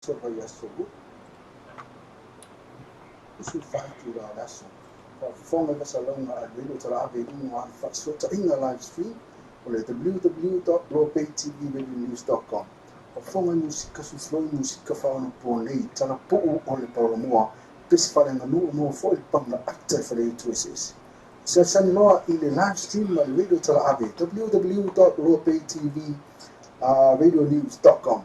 Silver Yasobu. This will fight to the lesson. For former Salon, I will to have a one Fatsota in a live stream or www.loabaytvnews.com. For former music, as flow music of our pony, Tanapo on the Poromoa, Pisfalling a new more for it, Panga actor for the twists. Session more in the live stream on Radio Talabi, www.loabaytvradionews.com.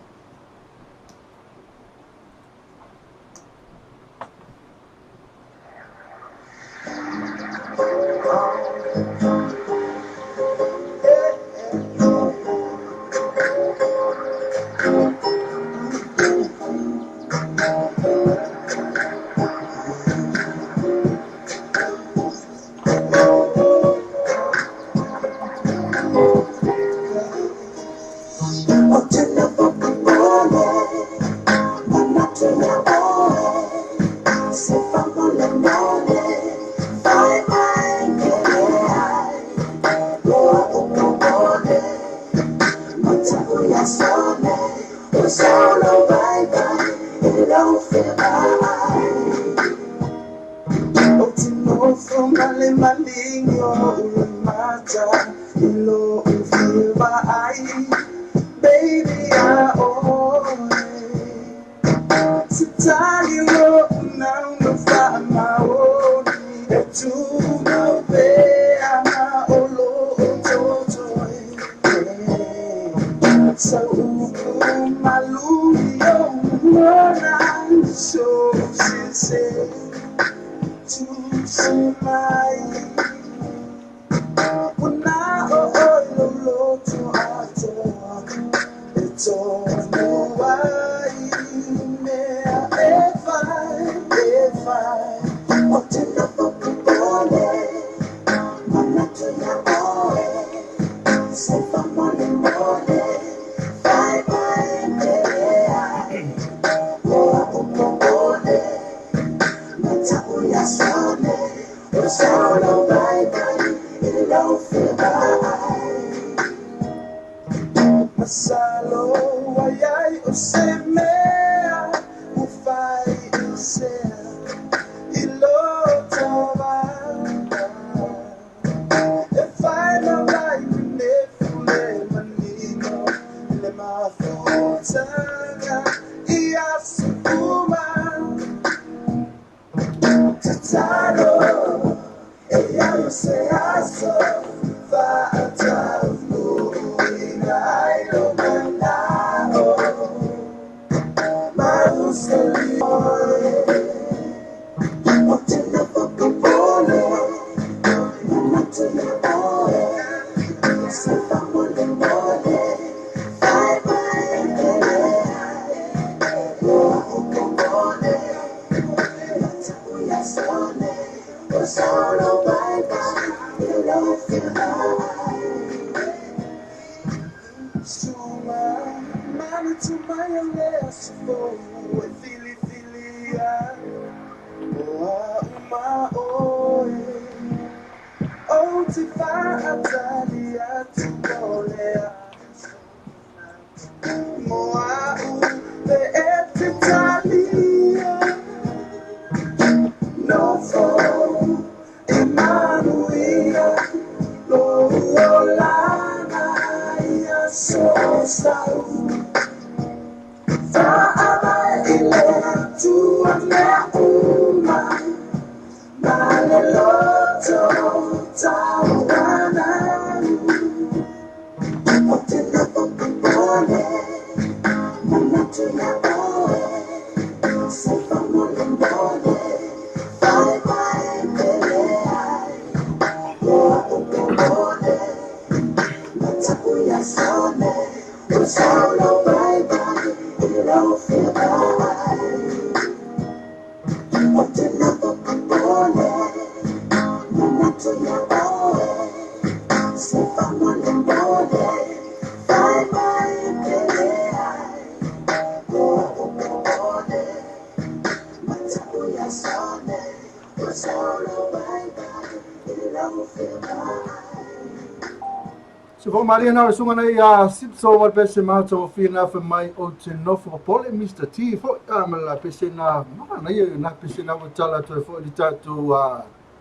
Se vou Maria na sunga na ia sipso mal pese ma to fina fa mai o te no fo pole Mr. T fo amala pese na na ia na pese na tala to fo di tatu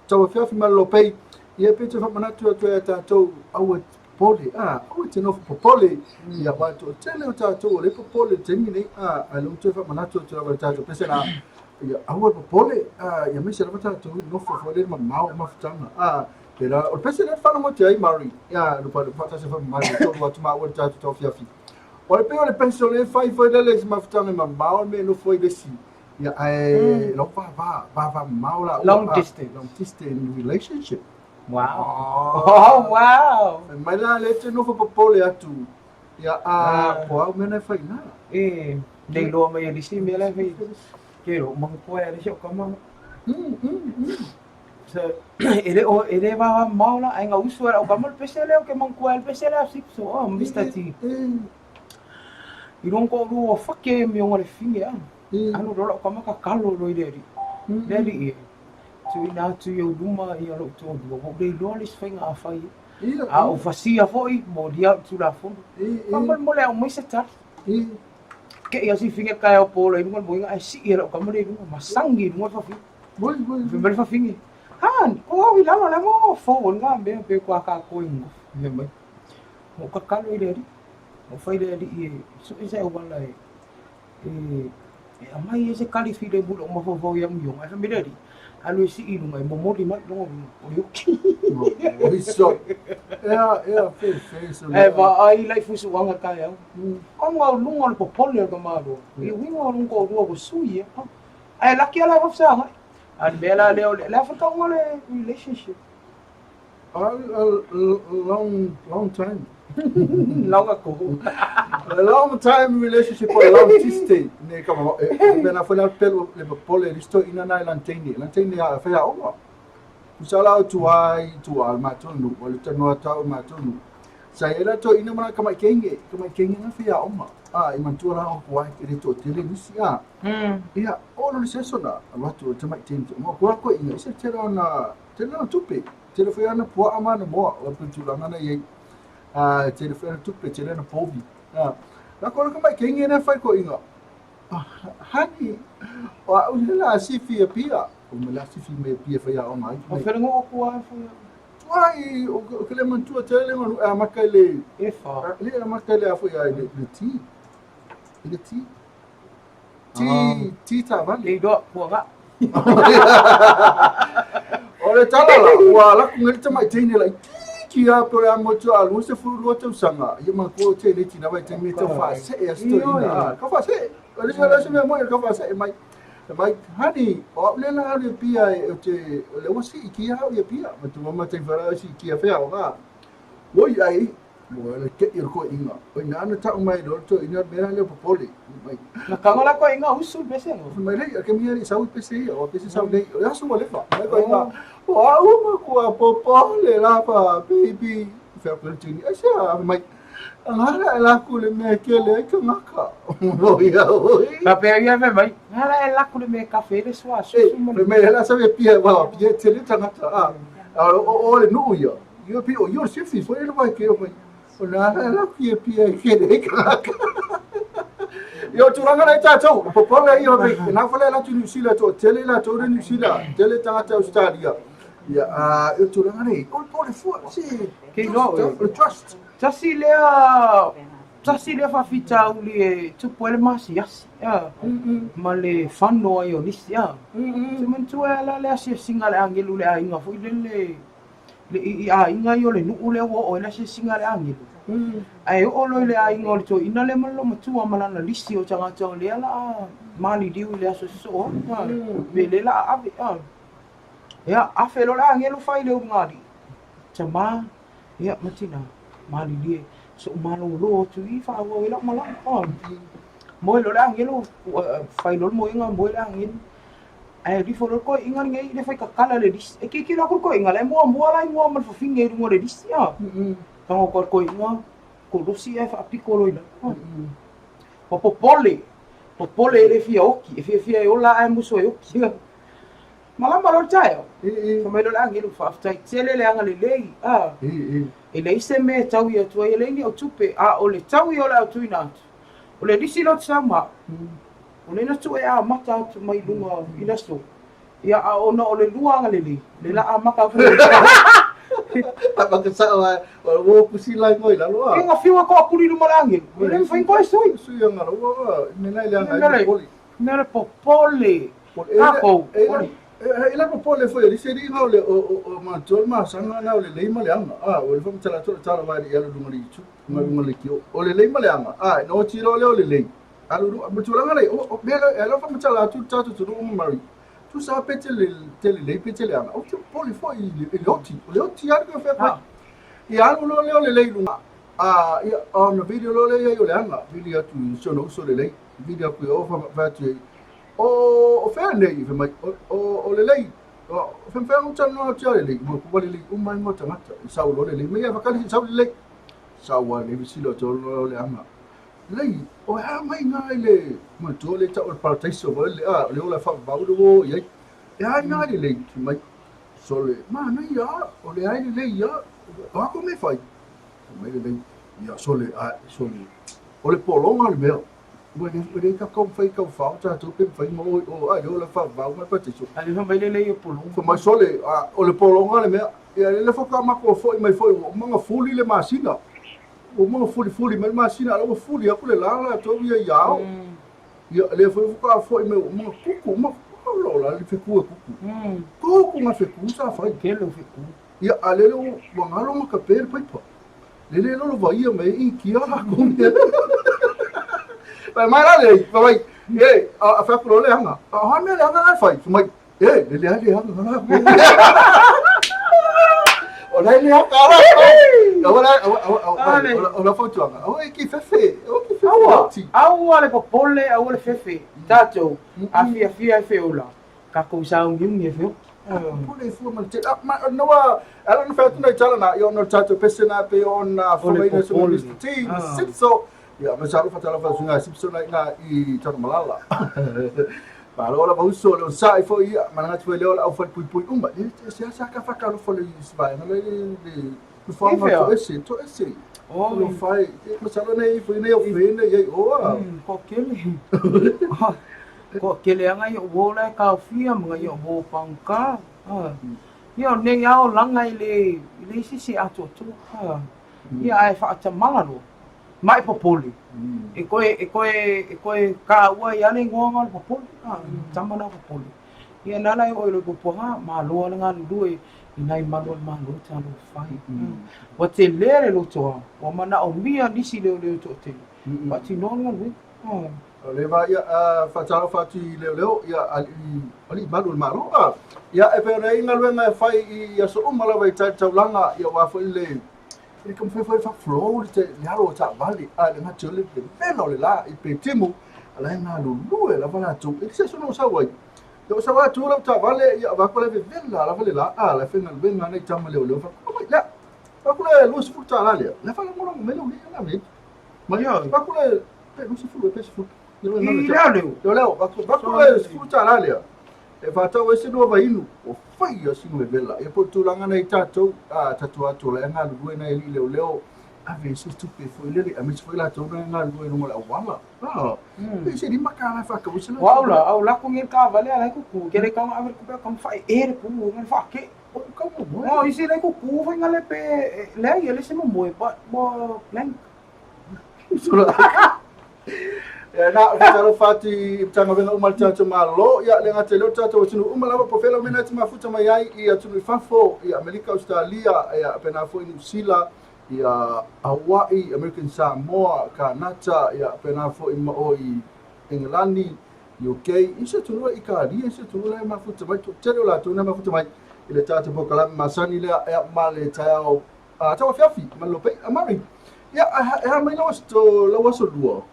TAUAFIAFI ma LOABAY ia pete fa manatu to tatu au pole au te no fo pole ia ba to tele o tatu le pole te ni lo te fa manatu to la tatu pese na ia au pole ia me se la tatu no fo le ma ma fatanga Pero o pese le fala mo te ai Mari. Ya, no pode fazer essa Mari. Todo o tuma o tatu TAUAFIAFI. O le peo le penso le fai foi le ma fatanga ma mal me no foi desse. Ya, lo va mal la. Long distance relationship. Wow. Oh, wow. Mai la le te no fo popole atu. Ya, po au mena fai na. Dei lo mai di si me la vi. Ke lo mo ko e le ko mo. So, ele va maula ai nga usu era o kamal pesele o ke mankuel pesele a sipso Mr. T. I don't go ru o fake me ngore finge anu ro ka maka kalo ro iri. Deli tu ina tu yo duma i ro tu do o dei lolis finga a fai. O fasia foi mo dia tu la fo. Kamal mo le o mai se tar. Ke ia si finge kai o polo i ngol boinga ai si era o kamal i duma masangi ngor fa fi. Bol fa finge. Oh, ila la mo fo nga be pe kwa ka ko ingo. Me mo ka kalo ile ri. O fai ile ri so isa o bala amai ese kali fi de bulo mo fo ya mo ai me ri. Alu si inu mai mo mori ma no o yo. Isso. Fe so. Ba ai lai fu su wanga ka ya. Ko ngo lungo po pole ko ma do. I wingo lungo do ko suye. Ai la kia la va sa. And Bella Leo left a relationship. A long time. Long ago. A long time relationship or a long distance. Ne kama bena foi na pelo le pole listo ina na lanteni a fa ya oma. Usala tu al matunu o le tano ta matunu. Sai era to ina mana kama kenge na fa ya oma. I mantua o kuai ke to tele nisi ia o no se sona watu te mai tente mo ko ina se te na tupe te foi ana po amana mo o pintulanga na ye te foi ana tupe te na povi na ko mai kenge na fai ko ina hani o la sifi pia o me la sifi me pia fa ya o mai o fere ngo kuai fa ai o ke le mantua te le makale fa le makale a foi ai le ti Ile ti ta va le do po ga ole tala la wala ku ngi tama tini la ki a por amo to alu se fu lo to sanga ye ma ko te le tina vai te mi to fa se e sto ina ka fa se ole se me mo ka fa se mai hani o le na le pia e te le wasi ki ha ye pia ma tu mama te fara si ki a fa ga wo ai Well, get your coat in. When I'm not talking my daughter, in your marriage for Polly. Na kangola ko inga usul bese no. My lady, I came here in South PC or this is South Day. That's what I thought. I go, oh, my Polly, lava, baby. Fair play. I say, my. Hala ku le me ke le ka ngaka. Oh ya. Na pe ia me mai. Hala ku le me kafe le swa. Me hala sabe pia ba, pia te le tangata. O le no ya. You're shift for ele que eu ela pia que ele caraca eu turanga na tatu popola io na fala la tu sila to tele la to ni sila tele tata Australia ya eu turanga nei all pole fu si que no trust Tasilia fa fita uli tu pole masi yas ya male fanno yo nis ya sementu ala le asia singale angelu le ainga fu le inga yo le nu le wo la se singale angelu ai o lo le ainga le to ina le malo matu amala na lisi o tanga tanga le ala mali diu le aso so be le la ave ya afelo la angelu fai le ngadi chama ya matina mali die so malo lo tu I fa wo la mala mo lo la angelu fai lo mo inga mo la angelu ai di folo ko inga ngai le fai kakala le dis e ki la ko inga le mo la mo mal fo finge mo le dis ya tango ko inga ko do si e fa piccolo ina popole le fia oki e fia o la ai mo so oki malama lo tayo mai lo langi lo fa tai tele le anga le lei e lei se me tau ia tu ia lei ni o tupe o le tau ia la tu ina o le disi lo sama o le na tu e mata tu mai lunga ina so ia o no o le lua anga le lei le la maka fu apa kesa o kusila ngoi la lo e nga fiwa ko akuli lu malangi le fa ngoi sui yang ngalo nena ile anga poli nele popole ako ila popole foi li seri ngau le o matol ma sanga na le leima le anga o le fam tala tala vai ia lu ngali chu ngai le kio o le leima le anga no tiro le lei alu mutula ngale o belo ela fam tala tu mari tu sa petele le petele anga o poli foi le oti ar ko fe ia alu le lei lu ia on video le le anga video tu so le lei video ku o fa tu o fa nei fa mai o le lei o fa un tano tia le mo ku le mai mo tamata sa lo le me fa kali sa le sa wa le visilo to le ama lei o mai ngai le mo to le ta o partaise o le le o la fa ba o ye ya ngai le mai so le ma na ya o le ai le ya ko me fai mai le ya so le o le polonga le meo Wede ka kom fai ka fa ta tu pe fai mo o yo la fa va ma pa te so ali fa le le polonga fa mai sole o le polonga le mea ya le fa ka ma ko foi mai foi o manga fuli le masina o manga fuli mai masina lo fuli a kule la to ya le fa ka foi mai o manga kuku ma lo la le fe kuku ma fe ku sa fa ke lo fe ku ya ale lo ngalo ma ka per pai pa le lo va ia mai in kia ko mai la le vai a fa pro le hanga ha me le hanga fai mai le hanga o le hanga o la foto hanga o ki fefe au le popole au le fefe tato afia feola ka ko sa un ye feo pole fu ma te ma no ala no fa tu na tala na yo no tato pesena pe on fo mai na so so ya ma sa fa tala fa sunga sipso na I tano malala pa lo la bauso lo sai fo ia mana tu le o fa pui umba sa ka fa ka lo fo le svai na le fo ma to esse lo fai ma sa lo nei fo nei o fene ye ko kele anga yo bola ka fia mga yo bo pangka yo ne ya o langa ile sisi ato ya ai fa tamala lo mai popoli e koe ka ua ia le ngonga popoli tamana popoli ia nala e oilo poponga ma loa nga lue inai malo talo fai wa te lere lo toa wa mana o mia nisi le to te wa ti nonga lu le va ia fa talo fa ti le ia ali malo ia e pe nei nga luenga fai ia so umala vai taulanga ia wa fo le e come foi fa flow te yaro ta vale le nga tele de beno le la I pe temu ala nga lu la vala tu e se sono sa wai yo sa wa tu la ta vale ya va ko le vella la vale la la fe nga ben nga nei tama le fa la va ko le lu su ta la le fa mo no me lo ni la me ma yo va ko le pe lu su yo le va ko le su ta la le e fa ta we se no va inu o fai a single bella e po tu langa nei tato atu la nga lu na ili leo ave se tu pe foi le a mi foi la to nga lu no la wala e se di makana fa ka usela wala au la ko ngel ka vale ala ku kere ka ave ku ka fai e ku ngal fa ke ka mo isi le ku fa ngale pe le ele se mo mo plan na talo fati tanga venga umal tata malo ya le ngate lo tata wachinu umala po fela mena tima futa mai ia tunu fafo ia Amerika Australia ia pena fo New Zealand ia Hawaii American Samoa Kanata ia pena fo I England UK isa tunu Ikaria isa tunu la mafuta mai tele la tunu mafuta mai ile tata po kala masani le ia male tao TAUAFIAFI malope amari ia mai no sto la waso duo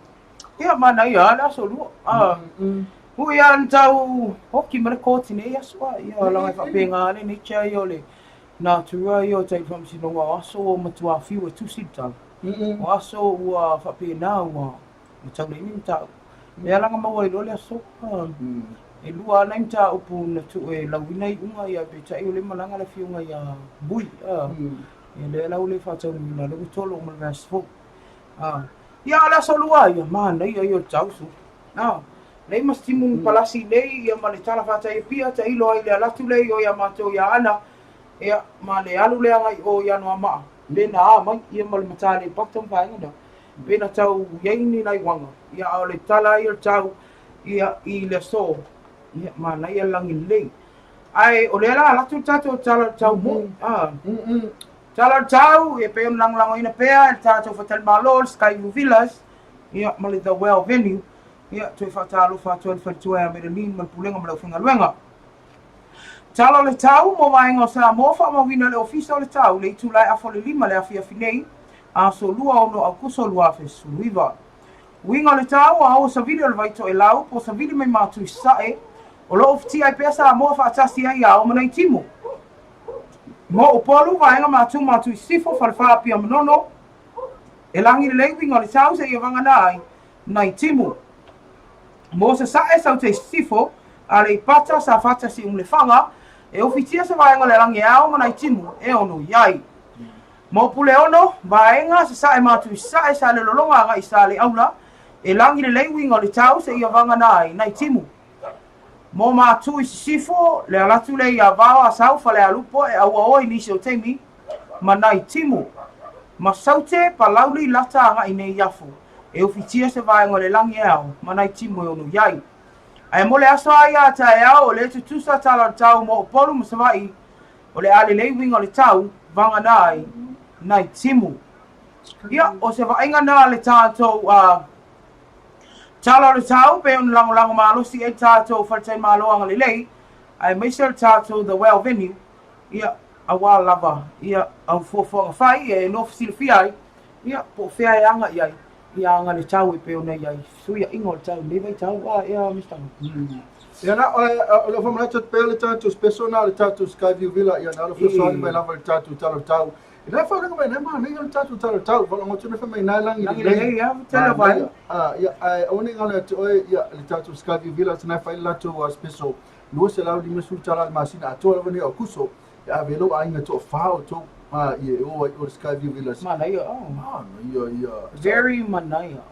ia mana ia la solu hu ia ntau hoki mara koti ne ia swa ia la fa penga le ni cha yo le na tua yo tai fam si no aso matua fi wa tu sita aso wa fa pena wa mutau le minta ia la ngama wa lo le aso e lua nai mta upu na tu e lawina i unga ia pe tai o le malanga le fiunga ia bui e le lau le whatau na le utolo o malanga sfo ia ala solua ia mana ia ia tausu lei mas timu palasi lei ia ma le tala whatai pia ta ilo ai le alatu lei o ia matou ia ana ia ma le alu le angai o ia noa maa le na mai ia ma le matale paktam whaenga da pena tau iaini nai wanga ia au le tala ia tau ia i le so ia mana ia langi lei ai o le ala alatu tato tala tau mo tala tau e pe lang lang ina pea tato fatal malo Sky Villas ia ma le the well venue ia tu fatalo fatol fatua me le lin mal pulenga mal finga luenga talo le tau mo vainga sa mo fa mo vina le official le tau le tu lai afo le lima le afia finei a so lua ono Aukuso lua fe suiva winga le tau a o sa video le vai to e lau po sa video me matu sae o lo ofti ai pesa mo fa tasi ai a o manai timo mo o polu vainga matu sifo fa fa pia mnono e langi le winga le tau se ia vanga nai timo mo se sae sau te sifo a le pata sa fata si le fanga e ofitia se vaenga le langi ao manai timu e ono iai mo pule ono vaenga se sae matu sae sa le lolonga ngai sa le aula e langi le leiwinga le tau se ia vanga nai timu mo matu i sifo le alatu le ia vao a saufa le alupo e aua oi nisi o teimi manai timu ma saute pa lauli lata ngai nei yafu e ofitia se vaenga le langi ao manai timu e ono iai ai mo le aso ai a tae au o le tutusa tala tau mo polu mo savai o le ale lei winga le tau vanga nai timu ia o se vainga na le tātou tala le tau pe on lango malo si e tātou whatai malo anga le lei ai meisa le tātou the well venue ia a wā lava ia au fuafuanga whai e no fasilfiai ia po whea e anga iai ia anga le tau e pe ona iai suia ingo le tau levai tau ia mistanga ia na o le famana tot pe le tatu special le tatu Skyview Villa ia na lo fo mai lava le tatu tau ina fa nga mai na ma nei le tatu tau va ngo tuna fa mai na langi le ia tele vai ia ai oni nga le ia le tatu Skyview Villa tuna fa la to special lo se la di mesu tala masina to va ni Aukuso ia velo ainga to fa to ia o Skyview Villa manaya ia very manaya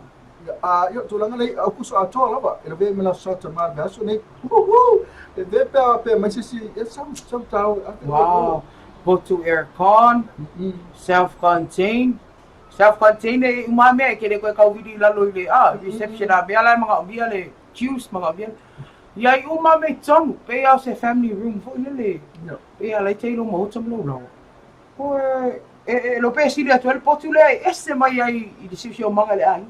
ia to langa le Aukuso ato lava ele ve mela sota ma baso nei e ve pe mas si e sam tau wow go to aircon self-contained e uma me ke le ko ka vidi la lo le reception a bela mga bia le juice mga bia ia uma me tonu pe a se family room fo le pe a le telo mo tsam lo ko lo pe si le atual potule esse mai ai i decision mga le anu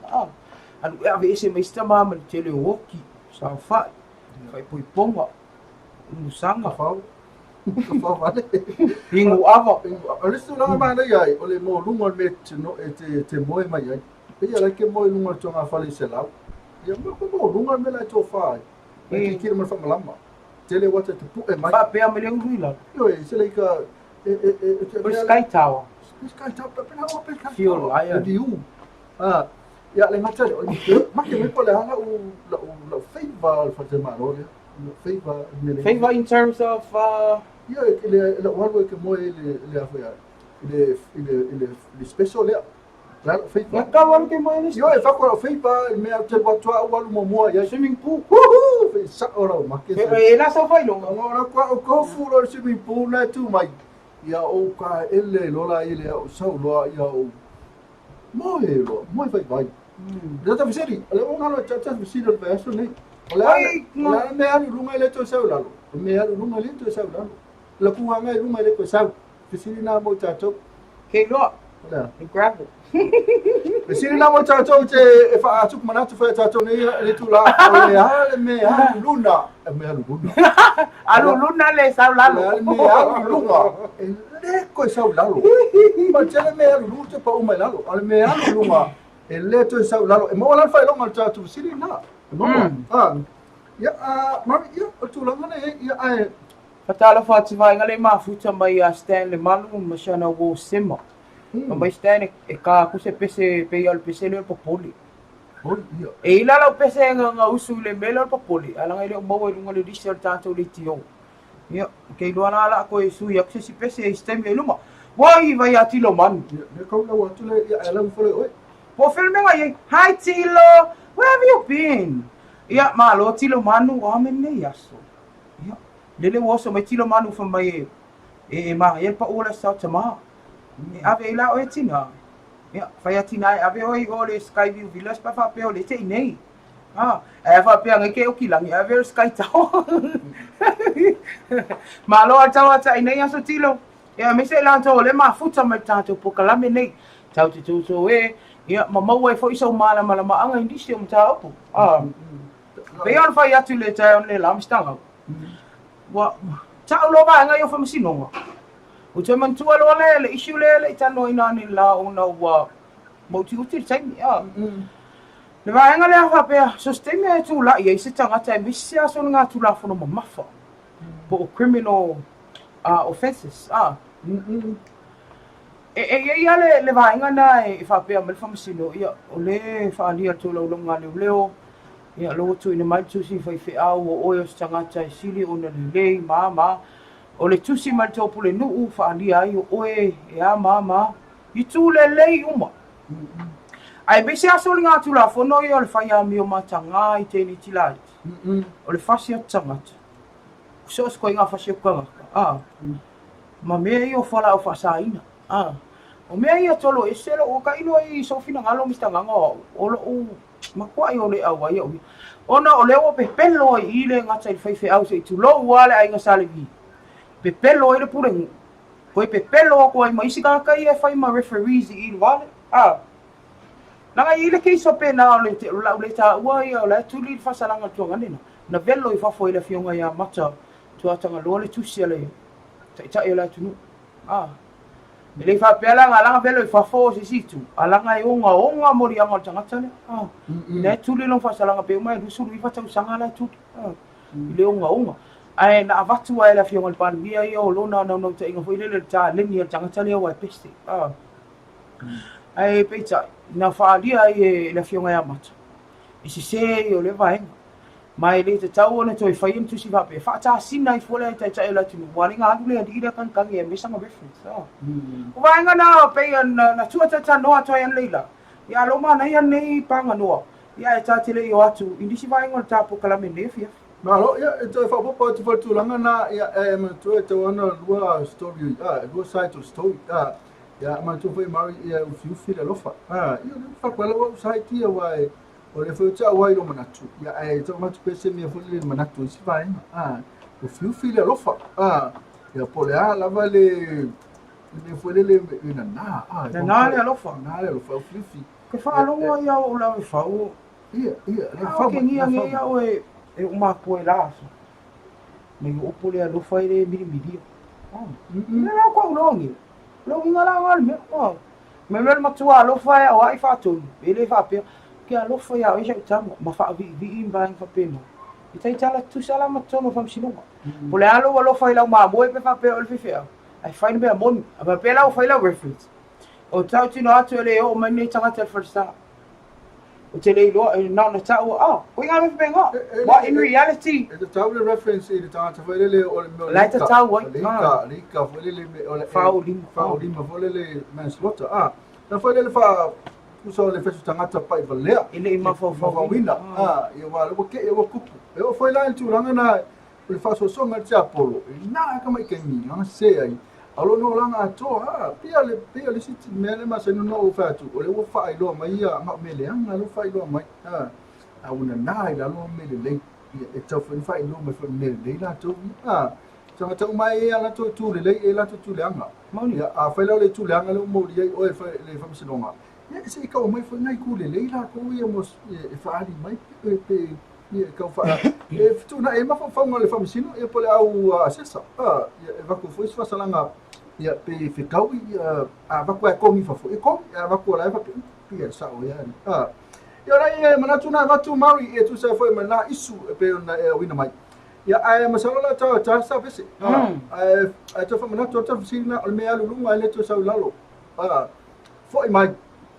ave ese mai stama ma tele woki sa fa kai pui ponga musanga fa vale ringu ava ole stu langa mana ia ole mo lunga me no te moi mai ai pe ia ke moi lunga tonga fali se lau ia mo lunga me la to fa e ki mo fa malama tele wata te pu e mai pa pe a me le uila yo e se le ka Sky Tower pe na o pe ka fuel ai diu ia le ngata ma ke me pole hala o favor for the man favor in terms of ia le walo ke mo le afa le special le la favor ka walo ke mo yo e fa ko favor me te watu walo mo ia swimming pool fe sa ora ma ke e la so fai lo ngora ko fu lo swimming pool na tu mai ia o ka ele lola ile o sa lo ia o mo fai vai Data viseri, le ona lo chacha viseri le verso nei. La me alu lunga le to sa lalo. Me alu lunga le to sa lalo. La kuanga ngai lunga le ko sa. Viseri na mo chacho. Ke lo. The gravel. Viseri na mo chacho te e fa atu mana tu fa chacho nei le tu la. Le me alu luna. Me alu luna. Alu luna le sa lalo. Me alu lunga. Le ko sa lalo. Ma chele me alu lunga te pa o mai lalo. Ale me alu lunga. E le to sa lalo e mo lan fai longa tatu siri na ia mami ia o tu longa ne ia ai fatala fati vai ngale ma futa mai a Stanley malu ma shana wo sima mai Stanley e ka ku se pese pe al pese le popoli E ila lau pese nga usu le melo pa poli ala ngai le mo le ngale research tanto le tio ia ke lo ala ko isu ya se si pese stem e luma wai vai atilo man ne ko la wa tule ya ala fole oi po filme ngai hi Tilo where have you been ia ma lo Tilo manu wa men ne yaso ia le woso mai Tilo manu fa mai e ma ia pa ola sa tama ave ila o tina ia fa tina ave oi ole Skyview Villas pa fa pe ole te nei e fa pe ngai ke o kilangi ave Sky Tower ma lo ata nei aso Tilo ia me se lan to le ma futa mai tanto po kala me nei tau te tu so e ia ma mau e fo iso mala ma anga indisi o mta opo pe on fa atu le tai on le lamstanga wa ta lo ba ngai o fa masino o te man tua lo le isu le tano ina ni la ona wa mo ti uti tai le va nga le fa pe so steme tu la ia se tanga tai misia so nga tu la fo no mafa po criminal offenses ia le vaenga na e fa pe mal fa masino ia o le fa alia to lo longa le leo ia lo tu ina mai tu si fa au o o stanga tai sili ona le mama o le tu si mal to pule nu fa alia ai o e mama i tu le uma ai be se aso nga tu la fo no ia le fa ia mi o matanga i te ni tilai o le fa si tanga so ko nga fa si ko ma me io fala o fa saina o me ia tolo e selo o ka ilo i so fina ngalo mista nganga o lo makua i o le au ai ona o le o pe pelo i le ngata i fai au se tu lo wale ai nga sale vi pe pelo i le pure ko pe pelo ko ai mai sika ka i fai ma referees i wale na i le ke so pe na le ta wa i o le tu li fa salanga tu ngani na velo i fa foi le fionga ia mata tu atanga lo le tu sele ta e la tu ele fa pela ngala velo i fa fo si tu alanga i onga mori anga tanga tale ne tu le no fa salanga pe mai du suru i fa tau sanga la tu le onga ai na avatu ai la fionga pan via i o lona no te inga foi le ta le ni tanga tale o peste ai peita na fa dia ai la fionga ya mata i se o le vai mai le te tau ona toi fai tu si va pe fa ta sina i fole ta la tu wali nga le di da kan e me sanga reference o vai nga na pe na tu ta no to yan leila ya lo ma na yan nei panga no ya ta tele yo atu indi si vai nga ta po kala me ne fia ma lo ya to fa po tu langa na ya ma tu ona lua story lua side to story ya ma tu foi mari ya u feel lo fa io fa quello sai ti wai o le foi tsa wai lo manatu ya ai to ma tu pese mi foi le manatu si vai o feel lo fa ya po le la vale le foi le na le lo fa o feel ke fa lo ya o la fa o ia le fa ke ni ya o e uma ko la me o po le lo fa le mi ne la ko longi lo ngala ngal me me ma tu lo fa ya o ai fa tu ele fa pe ke alo foi a hoje tamo ma fa vi in bang fa peno ita tala tu sala ma tono fam sinunga pole alo foi la ma mo pe fa pe ol fi fa ai fa ni be mon aba pe la foi la reference o tau tino atu le o ma ni tanga te firsta o te le lo na na ta o we ga me benga what in reality the tau le reference i ta ta foi le o le la ta tau wa lika foi le o le fa o lima foi le manslaughter na foi le fa so le fesu tangata pai valea ele ima fo wina ia wa lo ke ia wa kupu e o foi la tu langa na le faso so ngal tia polo na ka mai ke ni na se ai alo no langa to pia le sit mele ma se no o fa tu o le wo fa i lo mai ia ma mele anga lo fa i lo mai a una na i lo mele le e to fa i lo mai fa mele le la to so ta mai ala to tu le la to tu le anga ia a fa le tu le anga le mo di o fa le fa se no ya se ka o mai foi ngai kule leila ko ia mos e fa ali mai pe ka fa e tu na e ma fa ngole fa misino e pole au asesa e va ko foi fa salanga ia pe fe kau a va ko ko mi fa foi ko a va ko la fa pe sa o ya ia rai e mana tu na va tu mari e tu se foi mana isu pe na e wina mai ia ai ma sala ta sa vese ai to fa mana tu ta sina o me alu lunga le to sa lalo foi mai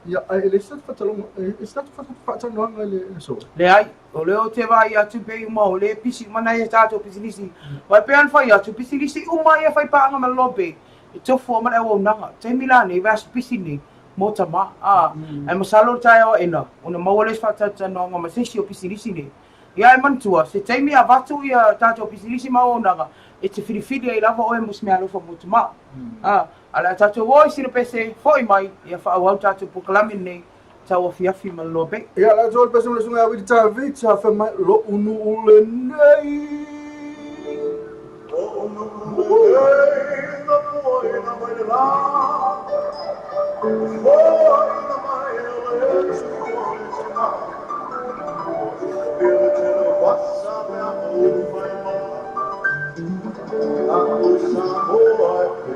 ia ele sa fatalonga sa fatalonga le so le ai o le o te vai atu pe uma o le pisi mana ia tato pisilisi vai pe an fai atu pisilisi uma ia fai pa anga malope e tofo ma o nanga te milani vas pisini mota ma ai masalo tai o ena ona mawale fatata no nga masisi o pisilisi ni ia e mantua se taimi a vatu ia tato pisilisi ma o nanga e te filifili ai lava o e musme alofa mota ma ala tato woi sino pese foi mai ia fa au tato poklami nei TAUAFIAFI ma LOABAY. Ia la tol pese mo sunga wi ta vita fa mai lo unu ule nei. Lo unu ule nei na moi na mai la. Foi na mai le suona. Ele te lo passa me a mo fai ma. La cosa boa che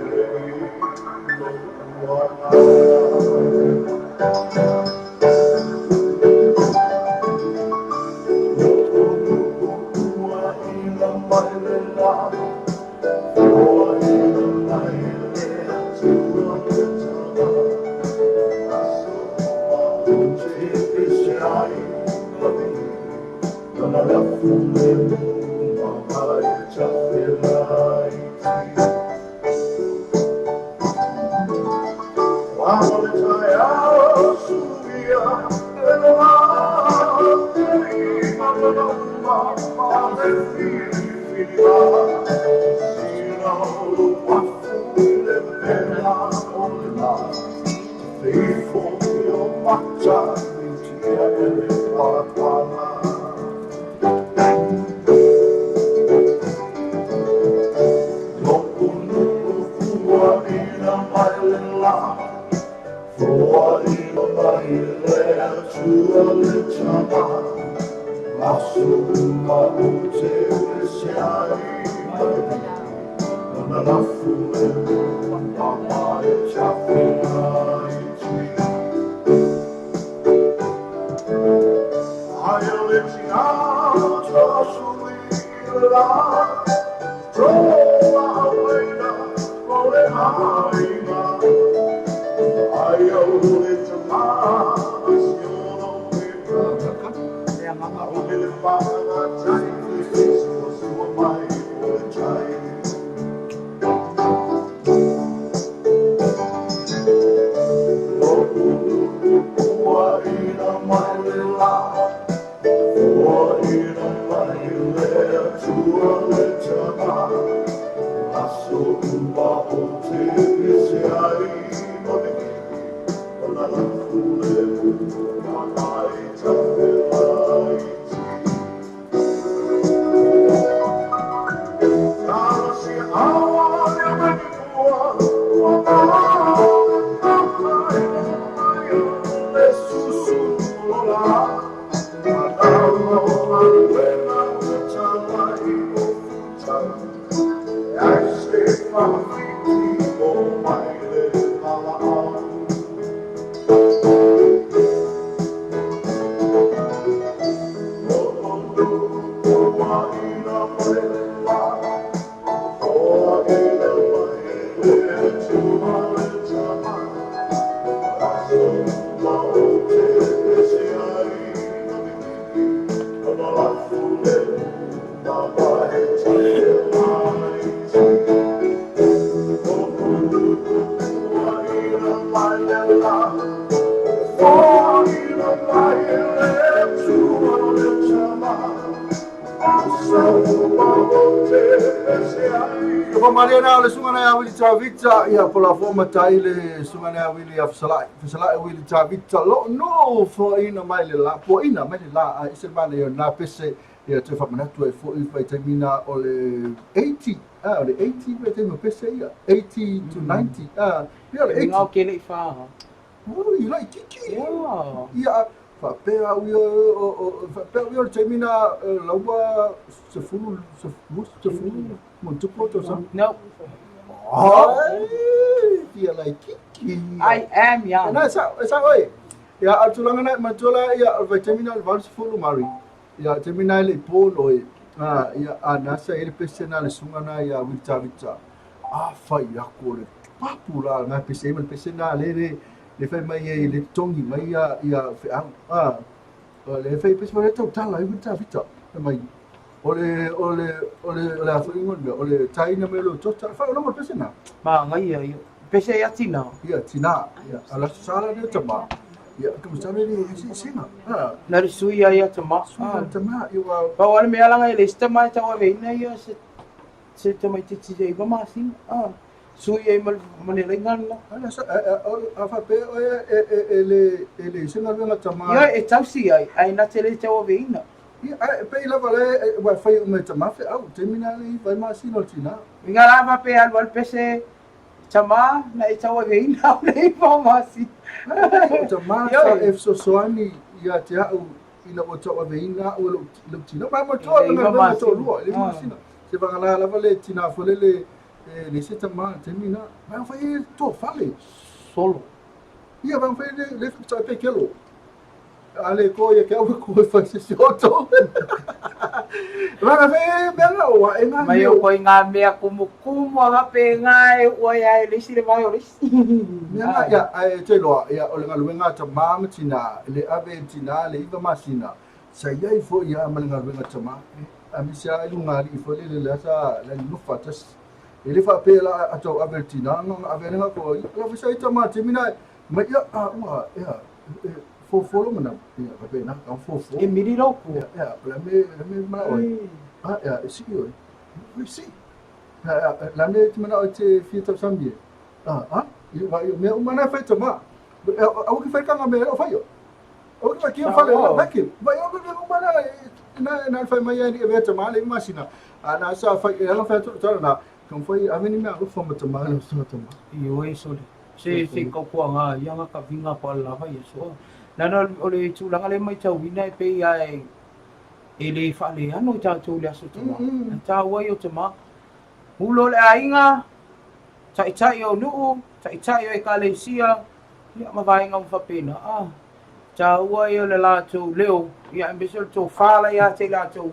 Mariana le sunga na wili tavita ia pola fo matai le sunga na wili afsalai wili tavita lo no fo ina mai le la po ina mai le la ise mane yo na pese ia te fa manatu e fo i vai termina o le 80 o le 80 vai te pese ia 80 to 90 ia le 80 ke le fa oh you like kiki ia fa pe o termina lawa se fulu muito pronto só no dia like kiki I am young na esa oi ya atulanga na matula ya vitaminal vals fulu mari ya terminal ipolo ya anasa ele personal sungana ya vita fa ya kole papula na pese personal ele le fai mai e le tongi mai ia wheau. Le fai pesi mai tau tala i wita vita. Mai ole a whaingon mea, ole taina me lo tota. Whai onama pesi na. Ma ngai ia. Pese ia tina. Ia tina. Ala sara ni tama. Ia kamasana ni isi singa. Nari sui ia tama. Tama iwa. Pau ale mea langa ele stama tawa veina ia se tamai titi ia iwa masin. Sui ia mane lengan la. Ala sa a fa pe ele singa venga tama. Ia e tausi ai na tele tawa veina. Ia pe la vale wa fai o me tama fe au terminali vai masin o tina. Inga lava pe al pese tama na e tawa veina le iwa masin. Tama sa e soani ia te au ina o tawa veina o lo tina. Ma mo toa na to lua le masina. Se va la vale tina folele le se tama termina. Ma fai to fale solo. Ia va fai le fa pe kelo. Ale ko ia ka ko fa se soto. Ma fai bela o e nga. Mai o ko nga mea kumu aga pe ngai o ia le sile vai o le. Ya ai te loa ia o le ngaluenga tama matina le ave tina le iva masina. Sa ia i fo ia ma le ngaluenga tama. A mi sia i lunga i fo le la sa la no fatas. Ele fa pe la ato ave tina no ave nga ko la fa sai tama timina. Ma ia ua ia fo mana ia pa pe na ka fo. E miri loko. Ya la me ma oi. Ya si oi. Si. La me timina o te fita sambie. Io me umana fai tama. Au que fai kanga me o fai. Au que vai que fai la vacuum. Vai o que umana na fai mai ani e tama le masina. Ana sa fai ela fai tudo na. Kan fai a meni me a fo mo tama no so tama. Io e sole. Se ko ko nga yanga ka vinga pa la vai so. Nana ole tu langa le mai tau wina e pe ai e le fa le ano ta tu le aso tama. Ta wa yo tama. Ulo le ainga. Tai o nuu, tai o e kalesia, ia mawhainga mwhapena. Tā ua i o le lātou leo, ia ambesol tō whāla ia te lātou.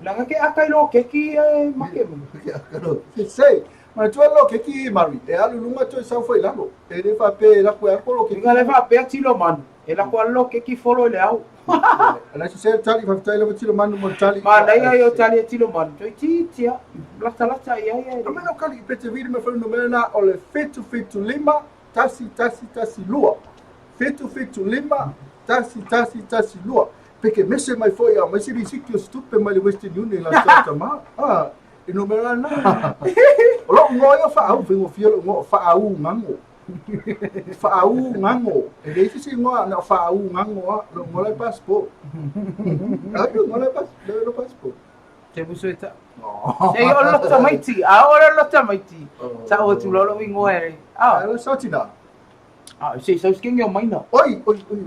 Langa ke akai lo keki e make mo. Ke akai lo. Sei, ma tua lo keki mari, e alu lunga tō sau whai lalo. E le whape laku e ako lo keki. Inga le whape a tilo manu, e laku a lo keki folo le au. Ala si se tali whaftai lawa tilo manu mo tali. Ma nei ai o tali e tilo manu, toi titia, lata ia ia. Amena o kali i pete viri me whanu mena o le fetu lima, tasi lua. Fetu lima, tasi lua. Peke mese mai foi a, mas ele siki o stupe mai le Western Union la tama. E no mera na. O lo ngoio fa au fingo fielo ngo fa au ngango. Fa'au ngango. E le si ngoa na fa'au ngango lo ngole passport. Ai ngole passport. Te buso eta. E o lo tamaiti, a ora lo tamaiti. Ta o tu lo wingo e. Lo sotina. Se so skingo maina. Oi,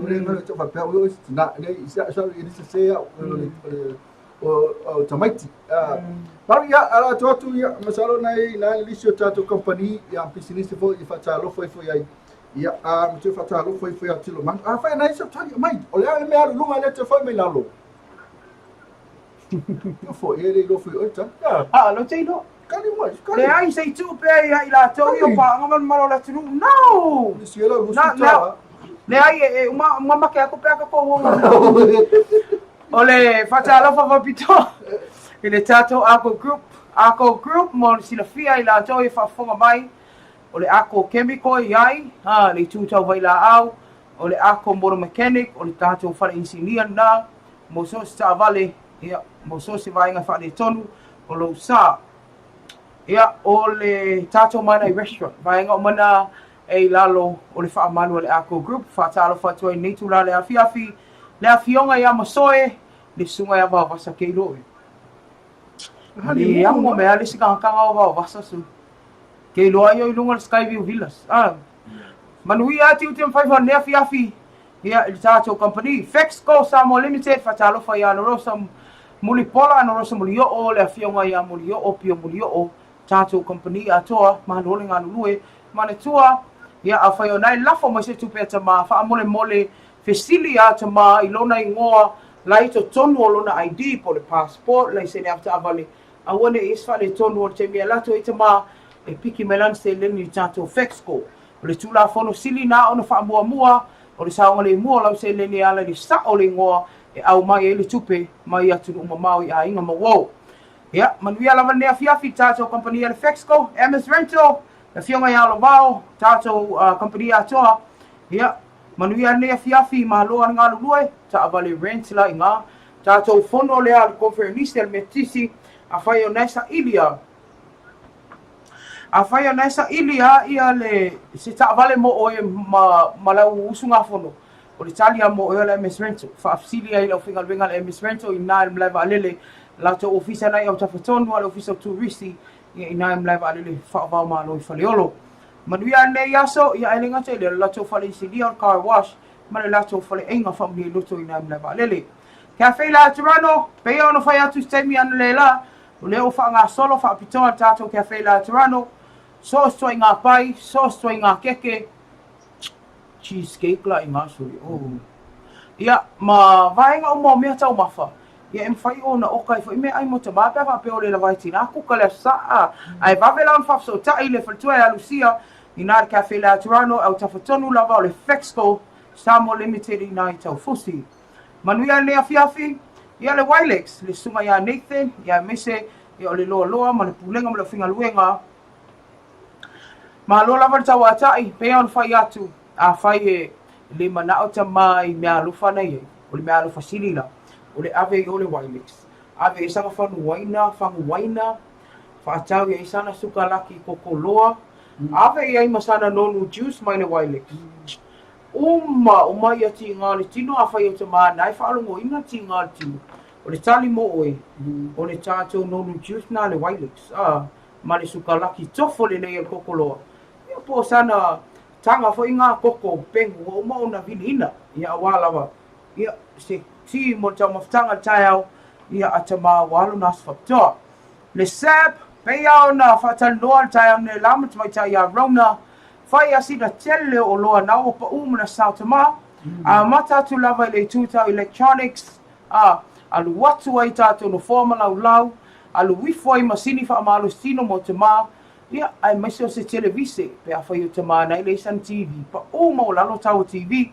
le no te fa pe o na le isa so ele se o tamaiti. Mari ya ala tu ya masalo na lisio tato company ya business fo I fatalo foi ai. Ya me te fatalo foi atilo man. Fa na isa tali mai. Olha me alu lunga le te foi me lalo. Eu foi ele lo foi ota. Lo te no. Kali mo. Le ai sei tu pe ai la to io pa ngaman malo la tu. No. Lisio lo lusuta. Le ai uma make ako pe ako ko. Ole fatalo fa pito. Ele tato Ako group mo sila fia I la to I whafonga mai. Ole ako chemical iai, le tūtau vai la au. Ole ako motor mechanic, ole tato whare engineer na. Mo so si ta vale, mo so si vainga whare tonu. Ole sa, ole tato mana I restaurant. Vainga o mana e lalo, ole wha amanu ole ako group. Whatalo whatua I neitu la le awhiawhi. Le awhionga ia masoe, le sunga ia wawasa kei loe. Ni amo me ali si kanga o vasa su. Ke loa yo ilunga Skyview Villas. Manui ati utem 500 ne afi. Ia il tato company. Fexco Samo Limited fatalo fa ya no rosa muli pola no rosa muli o le afionga ya muli o pio muli o tato company atoa manole nganu lue manetua ia afayo nai lafo mo se tupeta ma fa mole fesili ata ma ilona ingoa laito tonu o lona ID po le passport lai se ne afta avale awane isfa le tonu o te mea lato ita ma e piki melan se leni tato Fexco O le tula fono sili na ona wha mua o le saonga le mua lau se le ni ala le sa o le ngoa e au mai e le tupe mai atu no mamau I a inga mawau. Ia, manuia lava nea fiafi tātou kompania le Fexco, MS Rental, le fionga ia lo vao, tātou kompania atoa. Ia, manuia nea fiafi mahaloa ngā lulue, ta avale rentila I ngā, tātou fono lea le konferenisi le metisi, a whai o nesa ilia. A whai o nesa ilia ia le, se ta avale mo oe malau usunga fono. O le talia mo oe le MS Rental, whaafsilia I lau whingalwenga le MS Rental I nā le mlaiva alele, Lato ofisa nai au tawhatonu ala ofisa o turisti ia ina e mlaiva alele whaavau malo I whaleolo. Manuia nei aso ia elenga te le lato whale isilia o car wash ma le lato whale einga whamuli luto ina e mlaiva alele. Kia whaila Tirano, pea ono whai atu steimi ana le la, o leo wha ngā solo wha apitoa tātou kia whaila Tirano, so stoi ngā pai, so stoi ngā keke, cheesecake la I ngā suri. Ia, ma vaenga o mō mea tau mawha. Ia em fai ona okai fo me ai mo te mapa fa pe ole la vai tina ku kale sa ai va velan fa so ta ile fa a Lucia ina cafe la Toronto au ta fotonu la va le Fexco samo limited ina tau fusi manuia le afiafi ia le Wilex le sunga ya Nathan ia mese ia ole loa ma le pulenga ma le finga luenga ma lo la va tau atai pe on fai atu a fai e le mana o ta mai me alu fa nei o le me alu fa silila o le ave o le Wilex. Ave e sanga whanu waina, whaatau e sana suka laki kokoloa. Ave e ai masana nonu juice mai le Wilex. O mai a ti ngā le tino a whai o te mānai, whaalongo ina ti ngā le tino. O le tali mo oe, o le tātou nonu juice na le Wilex. Ma le suka laki tofo le nei el kokoloa. Ia po sana tanga fo inga koko pengu o mauna vili ina. Ia walawa. Ia se ti mo tau maftanga taiau ia atama walu nas faktoa. Le sap, peiao na whatal noa taiau ne lamat mai tai a Rona, whai asina tele o loa nao pa umana sautama, a mata tu lava le tūtau electronics, alu watu ai tātou no forma lau, alu wifo ai masini wha amalu stino mo te mā, ia ai maise o se televise, pe a whai o te mā nei le san TV, pa uma o lalo tau TV,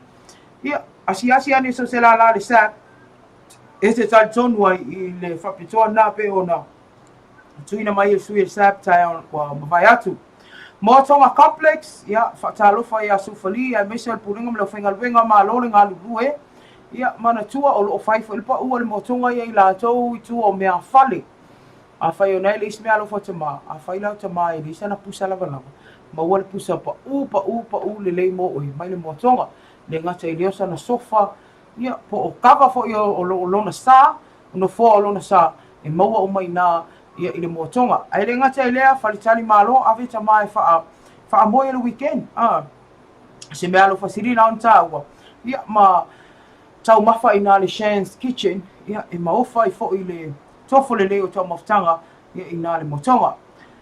ia asi ane so se la le sap, e te tai tonu ai I le whapitoa nā pe ona tuina mai e sui e sap tai wa mawai atu. Motonga complex, ia whaatalofa I a sufali, ai mese al puringa mleo whengalwenga ma lole ngā lulue, ia mana tua o loo whaifo ilpa ua le motonga I la tau I tua o mea whale. A whai o nei le isi mea alofa te mā, a whai lau te mā e le isa na pusa lava ma ua le pusa pa u le lei mo oi, mai le motonga, le ngata I leosa na sofa, ia po o kava fo I o lona sa, no fo o lona sa, e maua o mai nā ia I le motonga. Ai le ngata I lea, whalitali malo, awe ta mai wha moe le weekend. Se mea lo fasiri na on tāua. Ia ma tau mawha I nā le Shan's Kitchen, ia e maofa I fo I le tofo le leo tau maftanga, ia I nā le motonga.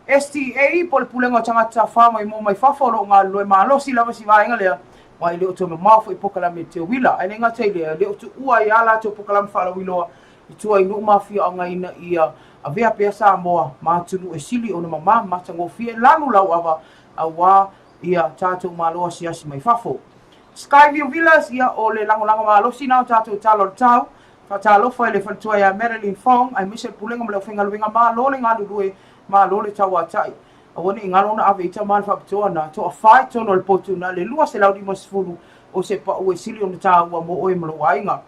STA, po le pulenga tangata whama I mo mai whawhoro ngā loe malosi lava si vaenga lea, mai leo tono mafo I pokalame te wila. Ai nenga te lea, leo tu ua I ala te pokalame whala wiloa, I tua I nuu mafia o ngaina ia a vea pea sa moa, mātunu e sili o na mama, matango fie lanu lau awa, a wā ia tātou maloa siasi mai whafo. Skyview Villas ia o le lango malosi nao tātou talo le tau, whatalofa I le whantua ia Marilyn Fong, ai Michelle Pulenga mleo whengaluinga mā lole ngā lulue, mā lole tau atai. Awane ingalona ave ita mal whapitoa na to a whai tono le potu na le lua se laudi masifuru o se pa ue sili o na tāua mo oe mlo wainga.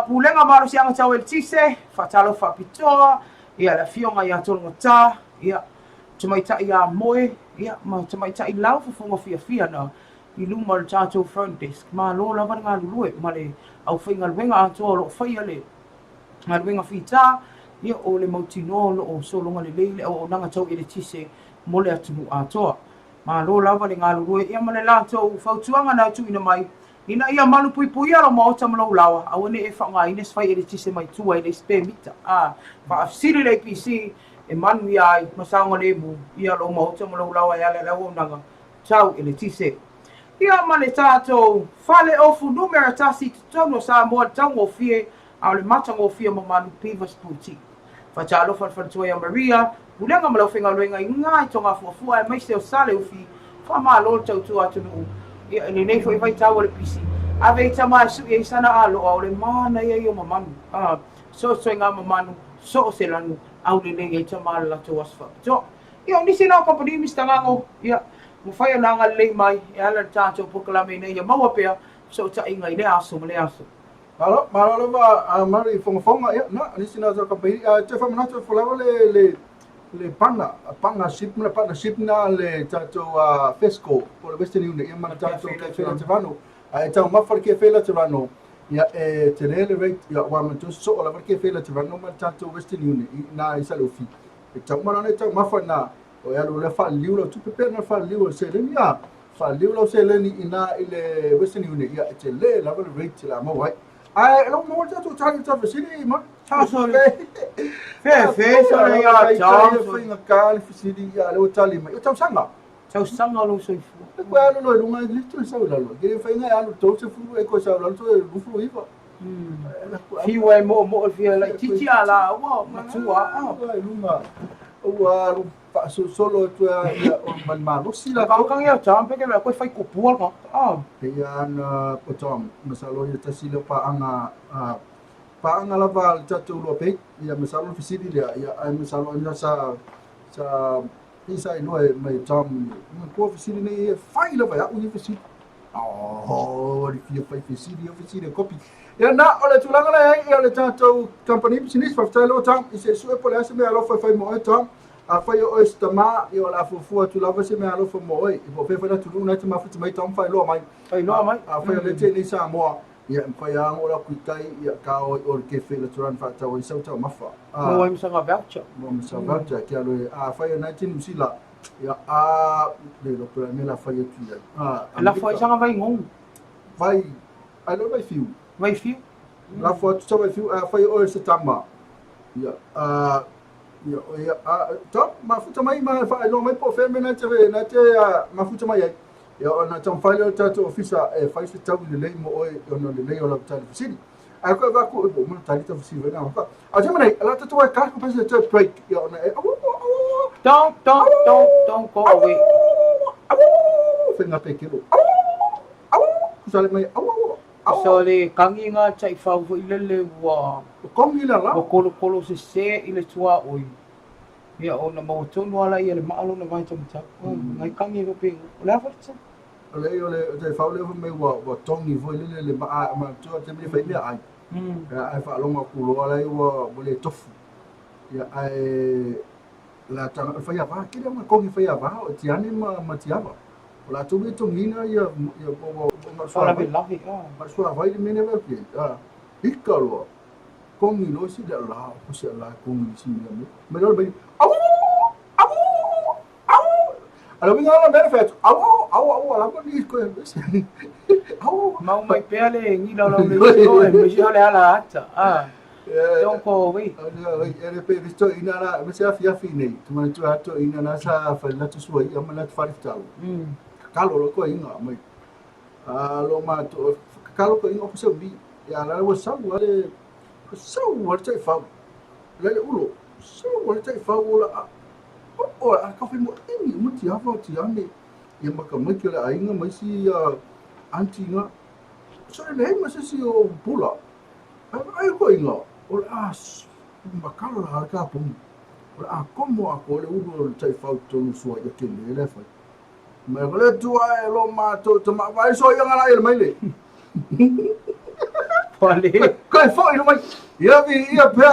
Pulenga maro si anga tau el tise, whatalo whapitoa, ia la fionga ia tono ngata, ia tumaita ia moe, ia ma tumaita I lau fufunga fia na I luma le tātou front desk, ma lo lawa ngā lulue, ma le au whainga luenga atoa lo whaia le ngā luenga whita, ia o le mautino o solonga le leile o nanga tau I le tise mo le atunu atoa. Ma lo lava le ngā lulue, ia ma le lātou whautuanga na tuina mai, ina ia malu pui alo ma ota malau lawa, awane e whanga ines whai E le tise mai tua I le spare mita. Whaafsiri le PC, e manu ia ai, masaonga le mu, ia lo ma ota malau lawa ia le lau nanga tau E le tise. Ia ma le tātou whale ofu numera tasi tutono sa moa tau o fie, au le matango fia mo manu Pivas Boutique. Whatalofa whantua ia Maria, pulenga malau whenga luenga I ngā I tonga fuafua e maise o sale ufi, whamalo tau tu atu nuu. Ia nei fo i vai tau le pisi. Ave tama su e sana alo o le mana ia o mamanu. So ngā mamanu, so o se lanu, au le nei e tama la tu asfa. So, ia nisi nā kompani mista ngango, ia, mawhai ana ngā lei mai, e ala tātou pokalame nei, ia maua pea, so ta inga i le aso, ma le aso. Alo, malo va mari fonga ia na nisi na zo kapai te fa manato folawa le panga ship na le tato Fesco por le Western Union ia mana tato ke fela te vano ai tau mafar ke fela te vano ia te rele rate ia wa manto so la ke fela te vano ma tato Western Union na isa lo fi e tau mana ne tau mafar na o ia lo le fa liu lo tu pe na fa liu se le ia fa liu lo se le ni ina ile Western Union ia te le la rate la mo wai ai lo mo ta tu tani ta fasili ma Ta so le fe so le ia ta finga kali fasili ia lo tali ma ta sanga tau sanga lo so fu ko alo lo lunga litu sa lo ke finga alo to se fu e ko sa lo to lu fu ifa fi we mo fi la titi ala wa matua lunga wa pa solo tu ia man malo sila kang ia jam pe ke ko fai ko pual ka ia na potom masalo ia tasila pa anga lava tatu lo pe ia masalo fisidi ia ai masalo ia sa isa no mai jam ko fisidi ne fai lava ia uni fisidi di fai fisidi copy ia na ole tulanga le ia le tatu company business fa talo tam ise su e pole ase me alo fai mo tam a fai o estama io la fufu tu lava se me alo fo mo i po fe fa tu na te mafu mai tam fai lo mai a fai le te ni sa mo ia fai ang ora kuitai ia ka o ke fe le turan fa ta o isa ta mafa mo im sanga voucher ke alo a fai na tin sila ia le lo pra me la fai tu ia la fai sanga vai ngong vai ai lo vai fiu la fai tu vai fiu a fai o se tama ia ia top mafuta mai ma fa no mai po fe me na te mafuta mai ia ona tam fai le tato ofisa e fai se tau le lei mo oi ona le lei ola tali fisini ai ko va ko mo tali ta fisini na ka a te mai ala tato ai ka ko pese te break ia ona e don't go away finga pe kilo kusale mai so le kangi nga chai fau fo ilele wa kongi la o kolo se ile tua oi ia ona mo tonu ala ia le maalo na vai tamta ngai kangi ko pe la forza ole te fau le me wa tongi vo le ma tu te me fai me ai ai fa lo ma kulo ala wa le tofu ia ai la tanga fai ava ki le ma kongi fai ava o ti ani ma ti ava la tu me tongina ia po ma sala be lavi ma sala vai le mene va ki ikalo kongi lo si da la ko se la kongi si me lo be alo vinga la mere fet ala ko ni ko mau mai pele ngi la le me si ole ala ata don't go away ele pe visto ina la me se afia fine tu ma tu ato ina na sa fa la tu suai ama la tu farifta kalo lo ko inga mai lo ma to kalo ko inga so bi ya la wo sa wale so wo te fa le ulo so wo te fa la a ka fe mo ini mo ti ava ti ane e maka mai ke la ainga mai si anti nga so le ma se si o pula ai ko inga o as makala la ka pum o a como a ko le ulo te fa to so ya ke le fa ma le tu ai lo ma to ma vai so ya ngala ele mai le pole ko fo ile mai ia pe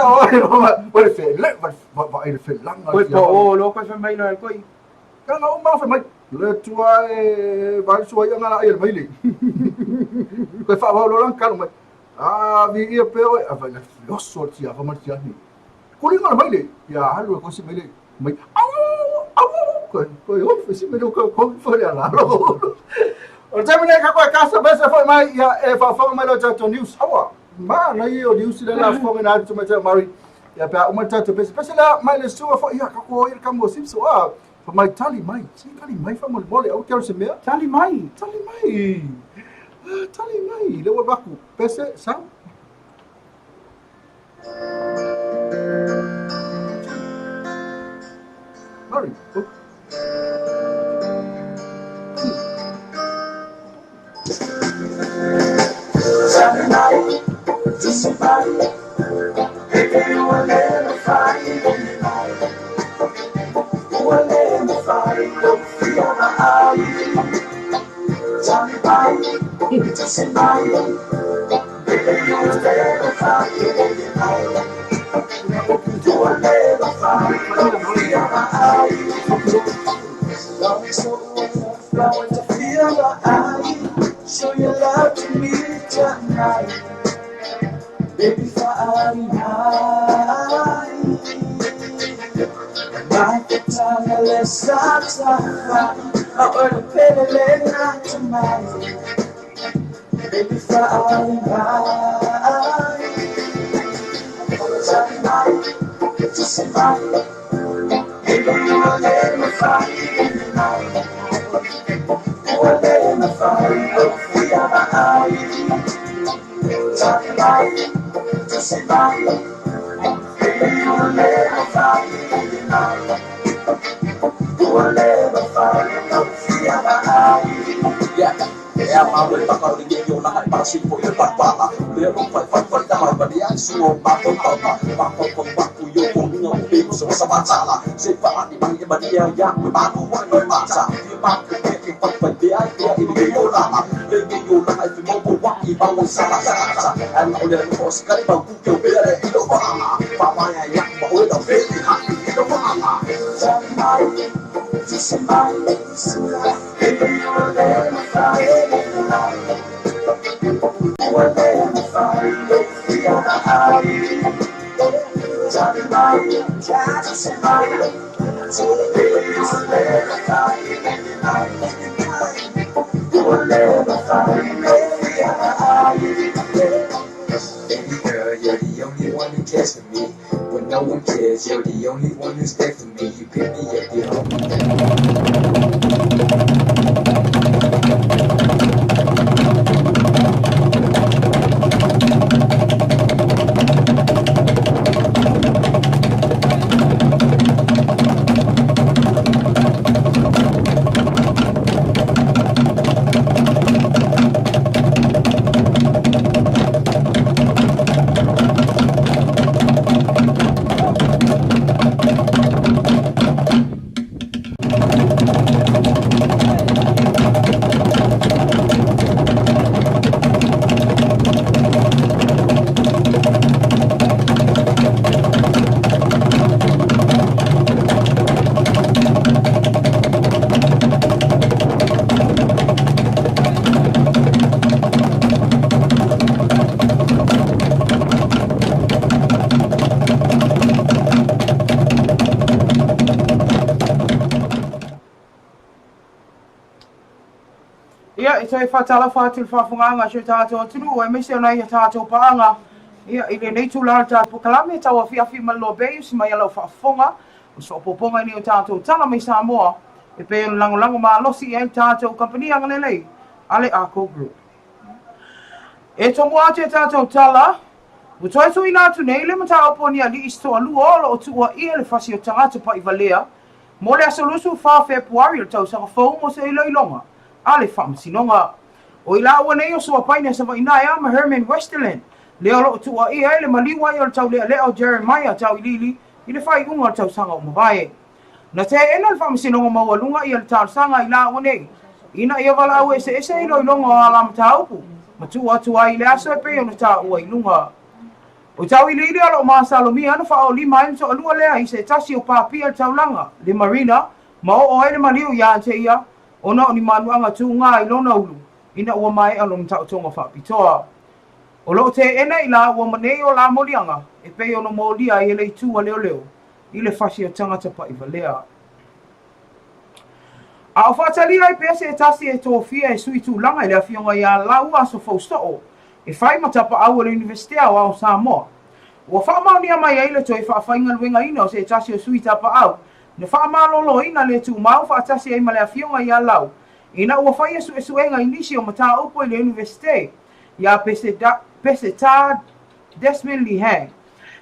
o le fe le va ile fe langa ko lo ko fe mai no ko ka na ma fe mai le tu ai vai so ya ngala ele mai le ko fa lo lan ka mai vi ia pe o a vai lo so ti a va ma ti ani ko le ngala mai le ya halu ko si mai le mai ko yo fe si mai ko fo ya la lo o te mene ka ko casa bese foi mai ia e fa mai lo tato news awa ma na io news le la fo na tu mete mari ia pa o tato bese la mai le sua fo ia ka ko ia ka mo sim so fa mai tali mai fa mo mole o quero se me tali mai le wa baku bese sa mari Show your love to me tonight, baby, flying high. Nakitanga lesatsa, awal pelele na tonight, baby, flying high. Tonight, tonight, baby, you will let me fly tonight. You will let me fly, we are my eyes. Tonight, tonight, baby, you will let me fly tonight. You will let me fly, we are my eyes. Yeah. Yeah, my way back out again, you're not my sheep for your papa. They're not quite down, but the actual back of papa. Back to your own, no people, so Sabatala. Say, Party, my Badia, young, back to one matter. You back to get you up, but the idea in the Yola. They give you life, you know, what you found Sabata. And all the force, Caliban, who you better in the Obama. Papa, young, but with a baby, happy in the Obama. Just in my legs, baby, you're there, my fire. Baby girl, you're the only one who cares for me. When no one cares, you're the only one who's there for me. You pick me up, you hold me Ia, i toi whatala whātil whawhunganga se tātou tunu, e mese ona ia tātou paanga. Ia, i le nei tūlara tātou kalame, TAUAFIAFI ma LOABAY, si mai alau whaafonga, o so poponga ni o tātou tala mai Samoa, e pe lango ma losi e tātou company anga lelei, ale Aukuso. E tomu ate tātou tala, o toi tui nātu nei le mata oponi ali isto alu olo o tua ia le whasi o tangata pa i valea, mo le asolusu wha Februari o tau sanga whau mo se iloilonga. Ale whamsinonga. O ila awa nei o sua paine sa wainai ama Herman Westerland. Leo lo tua ia ele maliwa i o tau leo Jeremiah tau ilili, i le whai unga o tau sanga o mawae. Na te ena le whamsinonga mawalunga i le tau sanga ila awa nei. Ina ia wala au ese iloilonga o alama taupu. Matua tua i le aso e pe o na tau ua ilunga. O tau ilili alo maa Salomi anu wha o lima im so alua lea i se tasi o papia le tau langa. Le marina, ma o ele maliu ia ante ia. Ona o ni manuanga tu ngā i lona ulu, ina ua mai alo mtau tonga whapitoa. O lo te ena i la ua manei o la molianga, e pei ono molia i ele tua leo leo, i le whasi o tangata pa i valea. A o whatalia i pese e tasi e tō fia e sui tū langa i lea fionga i a lau aso faustoo, e whai matapa au o le universitea o au Samoa. Ua whaamaunia mai eile to i whaafainga luenga ina o se e tasi o sui tapa au, ne whaamalolo ina le tu mau whaatasi e malea fionga i a lau. Ina ua whai esu enga inisi o mata upo i le universite. Ia pese tā Desmond Lee Hang.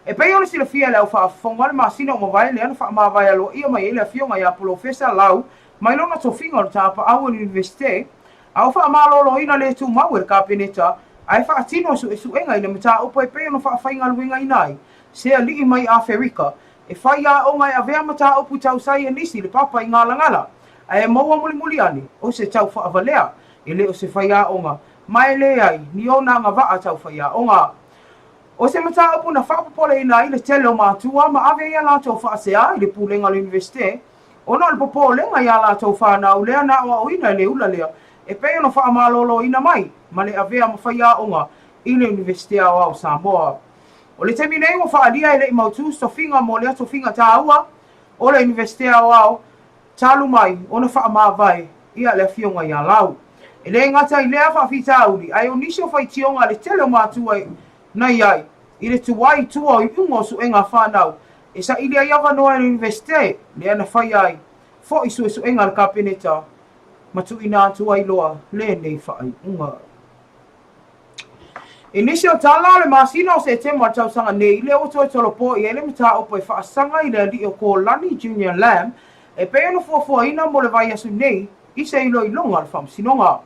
E pei ona sila fia lau whaafonga le masina o mawai le anu whaamawai alo ia mai ele fionga i a professor lau mai lona tofinga o tāpa au i le universite. Au whaamalolo ina le tu mau e ka peneta ai whaatino esu enga i le mata upo e pei ona whaafainga luenga inai. Sea lii mai Afrika. E whai a o ngai a vea mata opu tau sai e nisi le papa i ngala ngala. A e maua muli ane, o se tau whaavalea, e le o se whai a o ngā. mai le ai ni ona nga va atau faia onga o se mata upu na whapapole ina i le tele o mātua ma ave ia la tau whaasea i le pūlenga le universite ona le popolenga ia la tau whanau lea na o ina le ula lea e pe ona whaamalolo ina mai ma le avea ma whaia onga i le universite au Samoa o le temi nei o whaalia i le i mautu stofinga mo lea stofinga tāua o le universite au talu mai ona whaamawai ia le fionga ia lau e le ngata i lea whaafita auri ai o nisi o whaitionga le tele o mātua nai ai i le tuai tua i ungo su enga whanau e sa ili a iawa noa le universite le ana whai ai fo i su enga le kapeneta matu ina tua i loa le nei whai unga e nisi o tala le masina o se temo a tausanga nei le o toi tolopo i ele mita opo e whaasanga i le li o ko Lani Junior Lamb e pe ono fuafua ina mo le vai asu nei i se ilo i longa le whamsinonga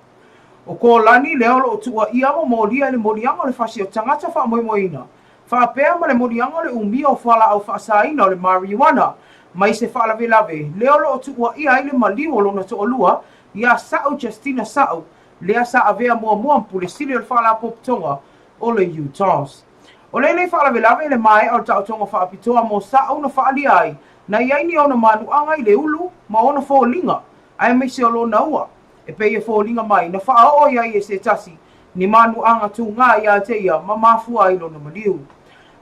o ko Lani le olo o tua i amo molia le morianga le whasi o tangata wha moimoina whaapea ma le morianga le umia o whala au whaasaina o le marijuana mai se whaalave lave le olo o tua i aile maliu o lona to olua ia Sao Justina Sao lea sa avea mua mpule sili o le whala poptonga o le Utahs. O le nei whaalave lave le mai o tau tonga whaapitoa mo Sao na whaali ai na iaini ona manuanga i le ulu ma ona fōlinga ai mai se o lona ua e pei e fōlinga mai na whaao ia i e se tasi ni manuanga tu ngā ia te ia ma mafua i lona maliu.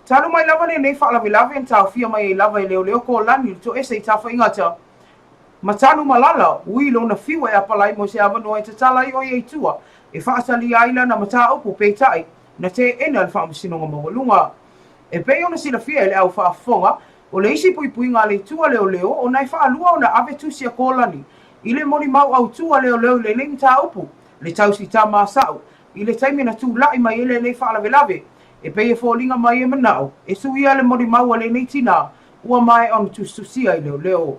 Tanu mai lava le nei whaalawe lave en tau fia mai e lava e leo ko Lani to ese i tawha ingata ma tanu malala ui lona fiwa e apalai mo se amanoa e tatala i o i tua e whaasali aila na mata upu peitai na te ena le whaamasinonga mawalunga e pei ona sila fia e le au whaafonga o le isi pui ngā le tua leo o nai whaalua o na ave tusia ko Lani i le moni mau au tua leo le ling ta upu le tausi ta masau i le taimi na tu lai mai ele nei whaalawe lave e pei e fōlinga mai e manao e suia le moni mau le nei tina ua mai on tu susia i leo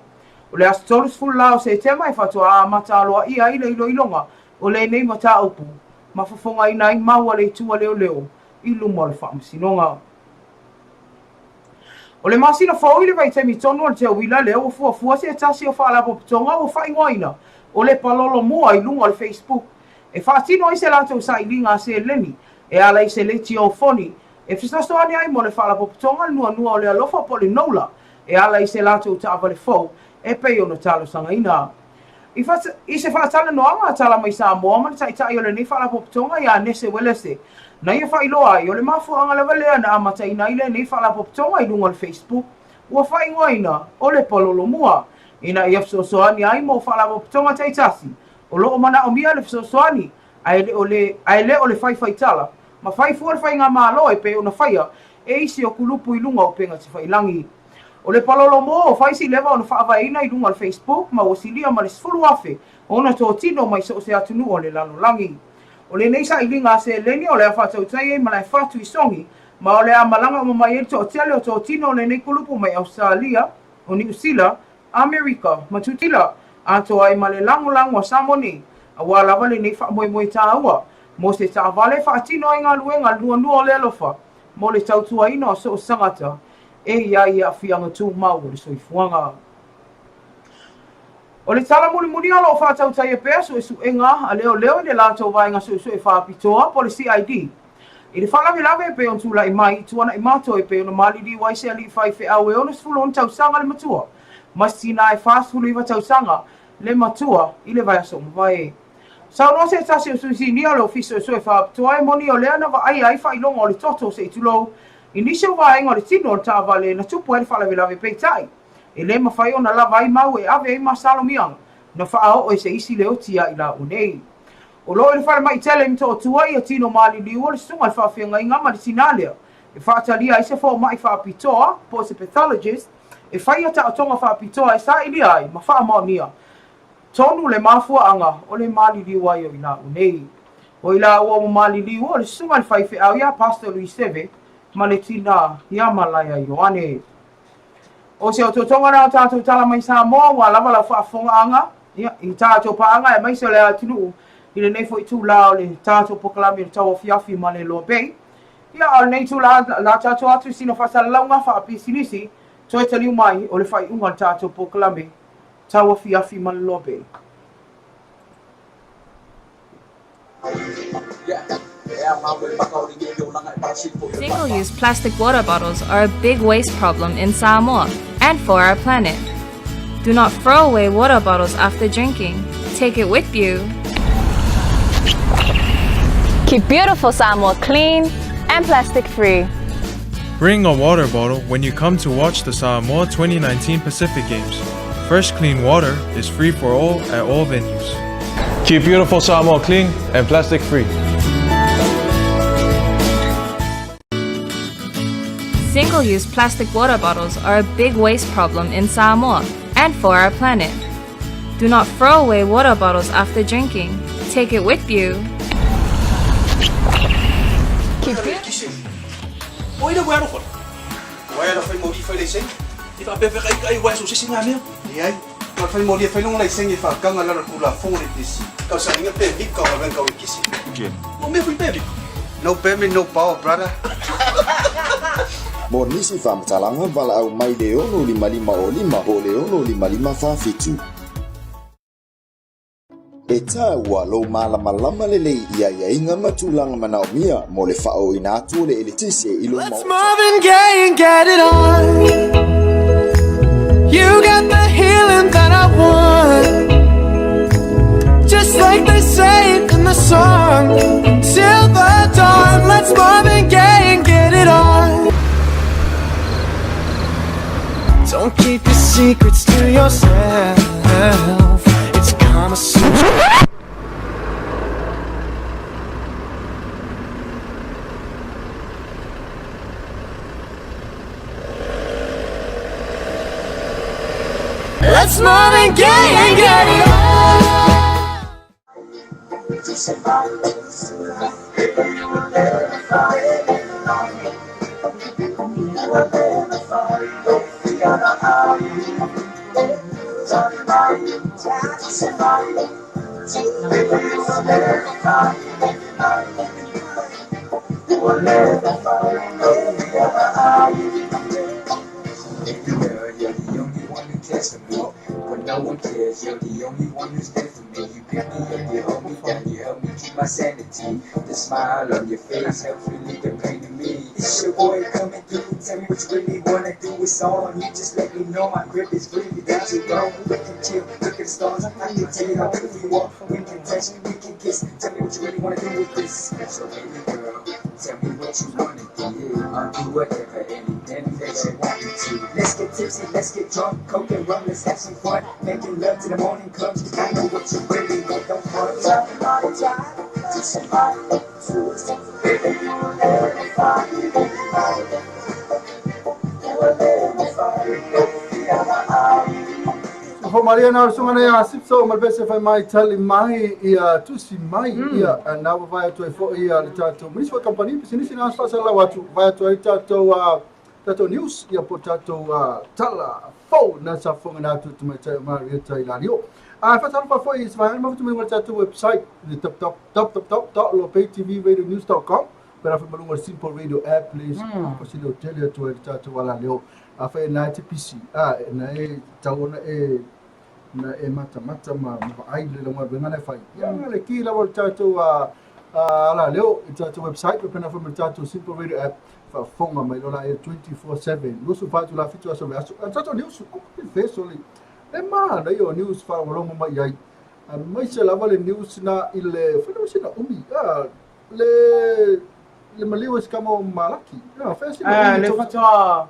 o le astolus full lao se te mai whatua a mata aloa ia i le ilonga o le nei mata upu ma whafonga ina i mau le tua leo i lumo le whaamasinonga o le masina fōi le vai taimi tonu o le te wila leo o fuafua se tasi o whaalapo pitonga o whaingoina o le palolo mua i lunga le Facebook e whaatino i se lato sa i linga se leni e ala i se leti o foni e fisastoani ai mo le whaalapo pitonga nua o le alofa po le noula e ala i se lato ta avale fau e pei ono talo sanga ina i se whaatala noanga tala mai sa moa man tai o le nei whaalapo pitonga ia nese welese na ia whailoa i o le mafuanga le valea na amata ina i le nei whaalapo pitonga i lunga le Facebook ua whaingoina o le palolo mua ina ia fisosoani ai mo whaalapo pitonga taitasi o loo mana o mia le fisosoani ai le o le whaiwhaitala ma whaifua le whainga malo e pe ona whaia e isi o kulupu i lunga o penga te whailangi o le palolo mo o whaisi lewa o na whaavaina i lunga le Facebook ma o silia ma le sfulu afe o na tō tino mai so se atunu o le lalolangi o le neisa i linga se leni o le awhatau tai ma lai whatu i songi ma o le amalanga o mai e tō tiale o tō tino o le nei kulupu mai Australia o New Zealand Amerika ma tutila a tō ai ma le lango a Samoni a walawa le nei whaamoe tā ua mo se tā vale whaatino ai ngā luenga lua o le alofa mo le tautua ina o so sangata e ia fianga tū mau o le soifuanga. O le tala muni alo o whātau tai e pēa so e suenga a leo le lātou vaenga so e whaapitoa po le CID. I le whalawe e pe on tūla i mai i tuana i mātou e pe on maliri wai se ali whai whi au e on sfulu on tausanga le matua. Masina e whāsfulu iwa tausanga le matua i le vai aso mwai. Sau no se tasi o suisi ni alo fiso e whaapitoa e moni o lea na wa ai whailonga o le toto se i tulou. I nisi o vaenga o le tino o ta vale na tupu e le whalawe peitai. E le mawhai o na lava ai mau e ave ai masalo mianga. Na whaao o e se isi leo tia i la unei. O lo e le whale mai tele mito o tua i a tino maali liu o le sunga le whawhianga i ngama le sinalea. E whaatalia i se fo mai whaapitoa, po se pathologist, e whai ata o tonga whaapitoa e sa ili ai, ma wha moa mia. Tonu le mafua anga o le maali liu ai o i la unei. O i la ua mo maali liu o le sunga le whaife au ia Pastor Louis Seve, ma le tina ia malaya Ioane. O se o totonga na o tātou tala mai sa moa, wa lava la whaafonga anga, i tātou pa anga, e mai se o le atinu, i le nei fo i tū la o le tātou pokalami le TAUAFIAFI ma le LOABAY. Ia o nei tū la tātou atu sino whasala launga wha api sinisi, to e taliu mai o le whai unga tātou pokalami TAUAFIAFI ma le LOABAY. Single-use plastic water bottles are a big waste problem in Samoa and for our planet. Do not throw away water bottles after drinking. Take it with you. Keep beautiful Samoa clean and plastic-free. Bring a water bottle when you come to watch the Samoa 2019 Pacific Games. Fresh clean water is free for all at all venues. Keep beautiful Samoa clean and plastic-free. Single-use plastic water bottles are a big waste problem in Samoa and for our planet. Do not throw away water bottles after drinking. Take it with you. Keep beautiful. Oi, não era, pô. Oi, era foi morrer, foi leising. E vai beber aí, vai sucesso sim, meu. E aí, vai foi morrer, foi não leising e vai ganhar lá no la fone desse. Cau sainha beber, cau vai ganhar o que se. Que? O meu foi beber. No baby, no power, brother. Mornisi whamtalanga wala au mai leono 55 o leono 55 fitu. E tāua lo malamalama lelei ia inga matulanga manaumia mo le whao ina atu le elitise ilo mau. Let's Marvin Gaye and get it on. You got the healing that I want. Just like they say in the song. Till the dawn, let's Marvin Gaye and get it on. Don't keep your secrets to yourself. It's Kama Sutra. Let's Marvin Gaye and get it on. When no one cares, you're the only one who's there for me. You pick me up, you hold me down, you help me keep my sanity. The smile on your face helps relieve the pain to me. It's your boy coming through, tell me what you really wanna do. It's all on you, just let me know my grip is free. You got to go, we can chill, look at the stars. I can tell you how good we walk, we can touch, we can kiss. Tell me what you really wanna do with this. So baby girl, tell me what you wanna do. I'll do whatever, anything that you want me to. Let's get tipsy, let's get drunk, coke and rum, let's have some fun. Making love till the morning comes. I know what you really want, don't front. Talking all the time to somebody, to baby, you will never find me. You will never find me. Ho Mariana sunga na ya sipso malbese fa mai tali mai ia tusi mai ia na vai to fo ia le tato mis fo company business na sa la watu vai to tato news ia po tato tala fo na sa fo na tu tu mai Maria Tailanio fa tala fa fo is vai ma tu mai tato website the top loabaytvradionews.com para fa malunga simple radio app please po si lo tele to tato wala leo fa na TPC na e taona na e mata ma ai le longa ngana fai ya le ki la vol tato ala leo tato website pe na fa tato simple radio app fa fonga mai lola e 24/7 lo su fa tu la fitu so tato news ko fe soli e ma na yo news fa lo mo mai ai mai se la vale news na ile fa no se na umi le maliwa skamo malaki no fa se le fa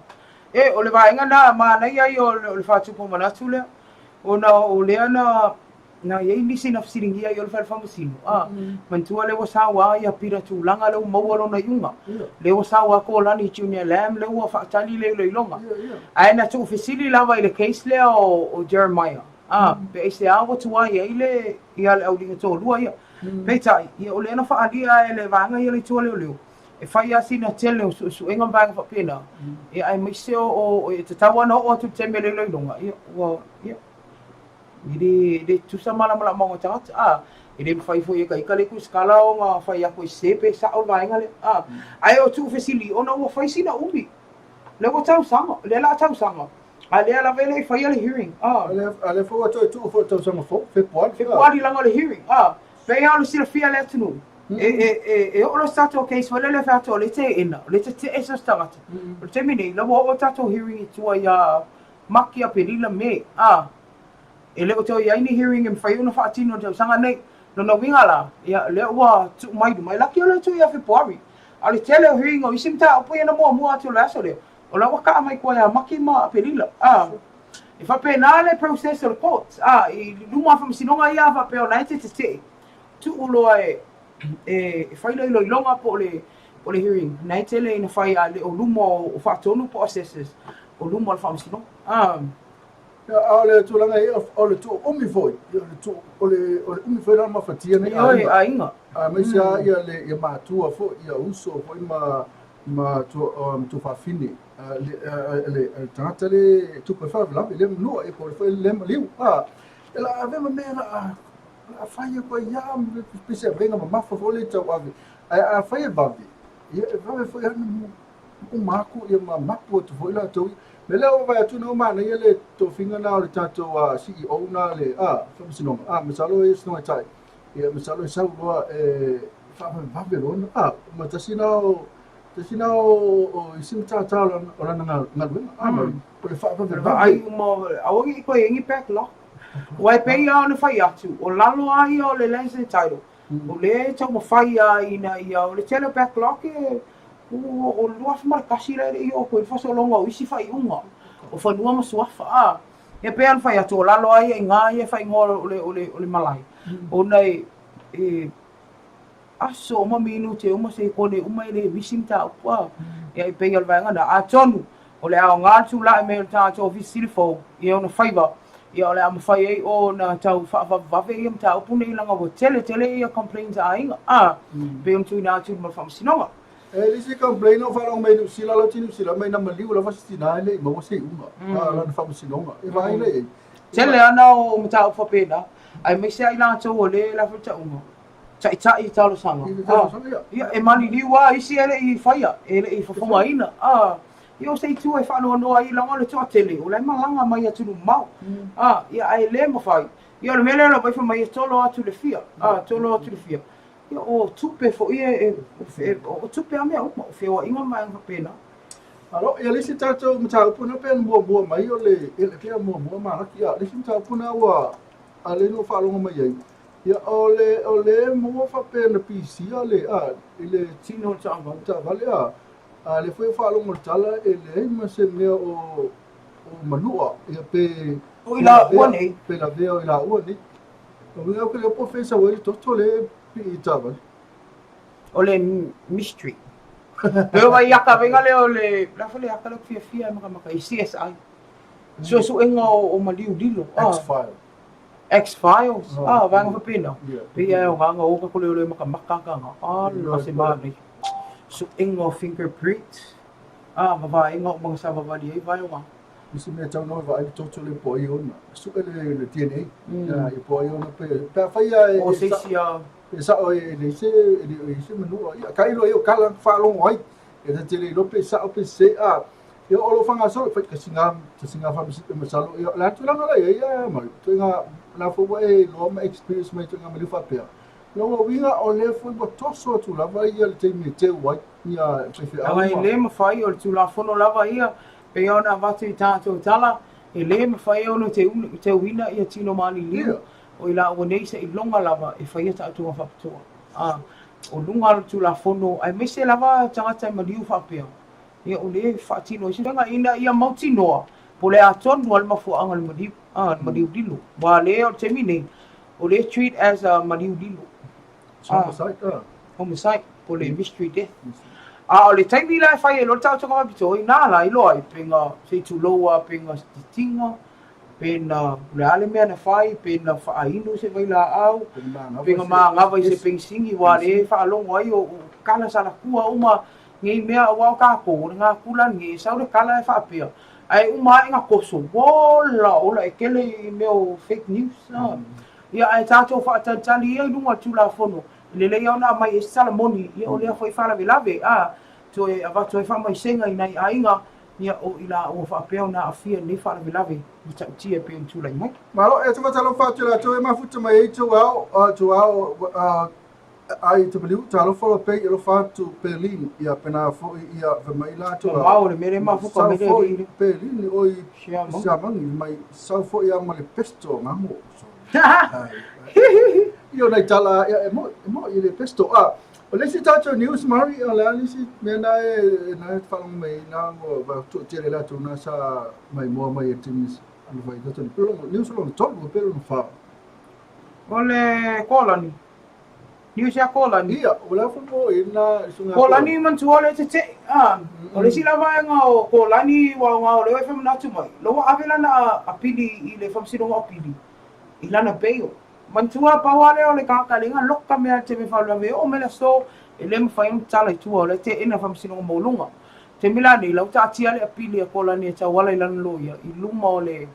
o le vainga na ma na ia o le fa tupo manatu le ona o le ana na ia ni sina fsiringia yo le fa famusino mantua le wasawa ia pira tu langa le mo lo na yunga le wasawa ko lani junior lam le wa fa tali le longa ai na tu fisili lava ile case le o Jeremiah pe se avo tu ai ile ia le aulinga to lua ia peta ia o le na fa alia ele vanga ia le tu le e fai asina tele su enga bang fa pena e ai mai se o te tawana o tu te mele longa ia wa ia de tu sa mala mo ta ele fai foi ka ikale ku skala o nga fai ako sepe sa o vainga le ai o tu fesili ona o fai sina umbi le ko tau sanga le la tau sanga ale ala vele fai ale hearing ale fo to tu fo tau sanga fo fe poi langa le hearing pe ya lo sila fia le tunu E o lo stato case wala le fato le te ina le te esa stangata o te mini la o tato hearing i tua ia maki a perila me e le o te ia ini hearing em fai una fatino te sanga nei no winga la ia le wa tu mai la ki o le tu ia fe poari ale tele o hearing o isim ta o ia na mo atu la so le o la waka mai ko ia maki ma a perila e fa penale process o court i luma fa sinonga ia fa pe o na te tu ulo e fai lo longa po le hearing na tele ina fai ale o lumo o fa tonu processes o lumo al fa sino ole tu langa ole tu umi foi tu ole umi foi na mafatia nei ai inga mas ia le ma tu fo ia uso foi ma tu fa fini le tangata le tu pe fa la le no e po foi le liu ela ave ma me a fai ko ia pise venga ma fa fo le tau ave a fai bavi ia va foi un maku ia ma mapu tu foi la tu me leo vai atu no mana ia le to finga na le tato CEO na le fa sino masalo e sino tai ia masalo sa lo fa va velon ma tasina o isim tata ora na ma por fa va ai mo awi ko ingi pack lo wai pe ia le fai atu o lalo ai o le license title o le tau mo fai ina ia o le tele pack lo ke o lua fa markasi le o ko fa so longa o isi fai unga o fa nua masuafa e pe al fai atu lalo ai nga ia fai ngol o le malai o nei aso mo minu te uma se kone uma le visimta wa e pe al vai ngana a tonu o le ao nga tu la me ta to visilfo e ona faiva e ole am fai e o na tau fa ve im tau pune langa o tele ia complaints ainga pe um tu na tu ma fam sinonga e lisi complain o fa long me du sila lo tinu sila me na maliu la fastina le mo se uma la fam sinonga e vai le tele ana o mta fa pena ai me se ai na to ole la fa ta uma tai talo sanga ia e mani liwa isi ele I faia ele I fa fonga ina io sei tu e fa no ai la ngole to tele o le malanga mai atu mau ia ai le mo fai ia le mele lo vai fa mai tolo atu le fia tolo atu le fia ia o tupe fo ia o tupe a me o fe o inga mai fa pena alo ia le si tato mta puna pe mo mai o le ele pe mo ma ki ia le si mta puna wa ale no fa longa mai ai ia ole mo fa pe na PC ale ile tino ta vale le foi falo mo tala ele ma se me o manua ia pe o ila one pe la veo ila one o veo que le professor o to le pitava ole mystery pero vai aka venga le ole la fole aka lo fia maka CSI so enga o maliu dilo X-Files vanga fa pena pe o vanga o ka le maka la se mali so ingo fingerprint baba ingo mga sa baba di vai wa isi me tau no vai to le po iona so le DNA ya e po iona pe fa ia o se sia e sa o le se menu ia kai lo io kala fa lo ngoi e te le lo pe sa o pe se io o lo fanga so fa ka singa fa me sa lo la tu la no ia ma tu nga la fo e lo ma experience me tu nga me fa pe no winga o le foi botoso tu lava ia le te me te wai ia se ai le ma fai o tu la fono lava ia pe ona vatu tato tala e le ma fai o no te wina ia tino mani liu o ila o nei se longa lava e fai ta tu fa tu o lunga tu la fono ai me se lava tangata ma liu fa pe ia o le fa tino se nga ina ia mauti noa po le aton wal ma fu angal ma liu dilu wa le o te mini o le treat as a ma liu dilu homicide po le mystery death o le taimi la fai e lo tau tonga bito I na la I loa I penga se tu loa penga tinga pena le ale mea na fai pena whaainu se vai la au penga maa ngawa I se peng singi wa le whaalongo ai o kala sala kua uma ngei mea o wau kako ngā kula nge sau le kala e whaapea ai uma e ngā koso wola ola e kele I meo fake news ia ai tātou whaatantali ia lunga tula fono le le ona mai e sala moni ia o le foi fala velave to e avato e fa mai senga I nai ainga ia o ila o fa pe ona afia ni fala velave I ta tia pe tu lai mai malo e tama talo fa tula to e mafuta mai to au ai te paliu talo fo pe lo fa tu Berlin ia pena fo ia mai la to mau le mere ma fuka mere ri Berlin oi siamangi mai sau fo ia ma le pesto ngamo io nei tala e mo ile pesto o le si tato news mari ala le si mena na fa mai na mo ba tu tele la tu na sa mai mo mai timis anu vai dato pero news lo tolgo pero non fa ole kolani news ya kolani ia ola fo mo ina sunga kolani man tu ole te ole si la vai nga o kolani wa le fa na tu mai lo avela na apili ile fa si no apili ilana peo mantua pawale ole kakalinga lokka mea te me falu me o mele so ele me fai tala tu ole te ina fam sino molunga te milani lau ta tia le apili e kola ni ta wala ilana loia I luma ole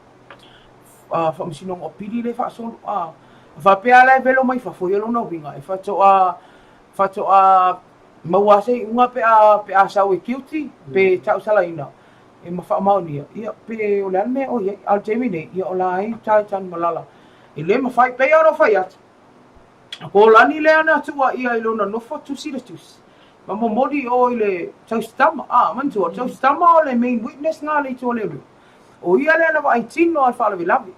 fam sino apili le fa so fa pe ala velo mai fa foi lo no vinga e fa to mawase unga pe a sa we kiuti pe ta sala ina e ma fa mauni ia pe ole me o ia al termine ia ola ai ta tan malala ile ma fai pe ora fai at ko lani le ana tua ia I lona no fotu siratus ma mo modi o ile taustama man tu taustama o le main witness nga le to le o ia le ana vai tino al fala vilavi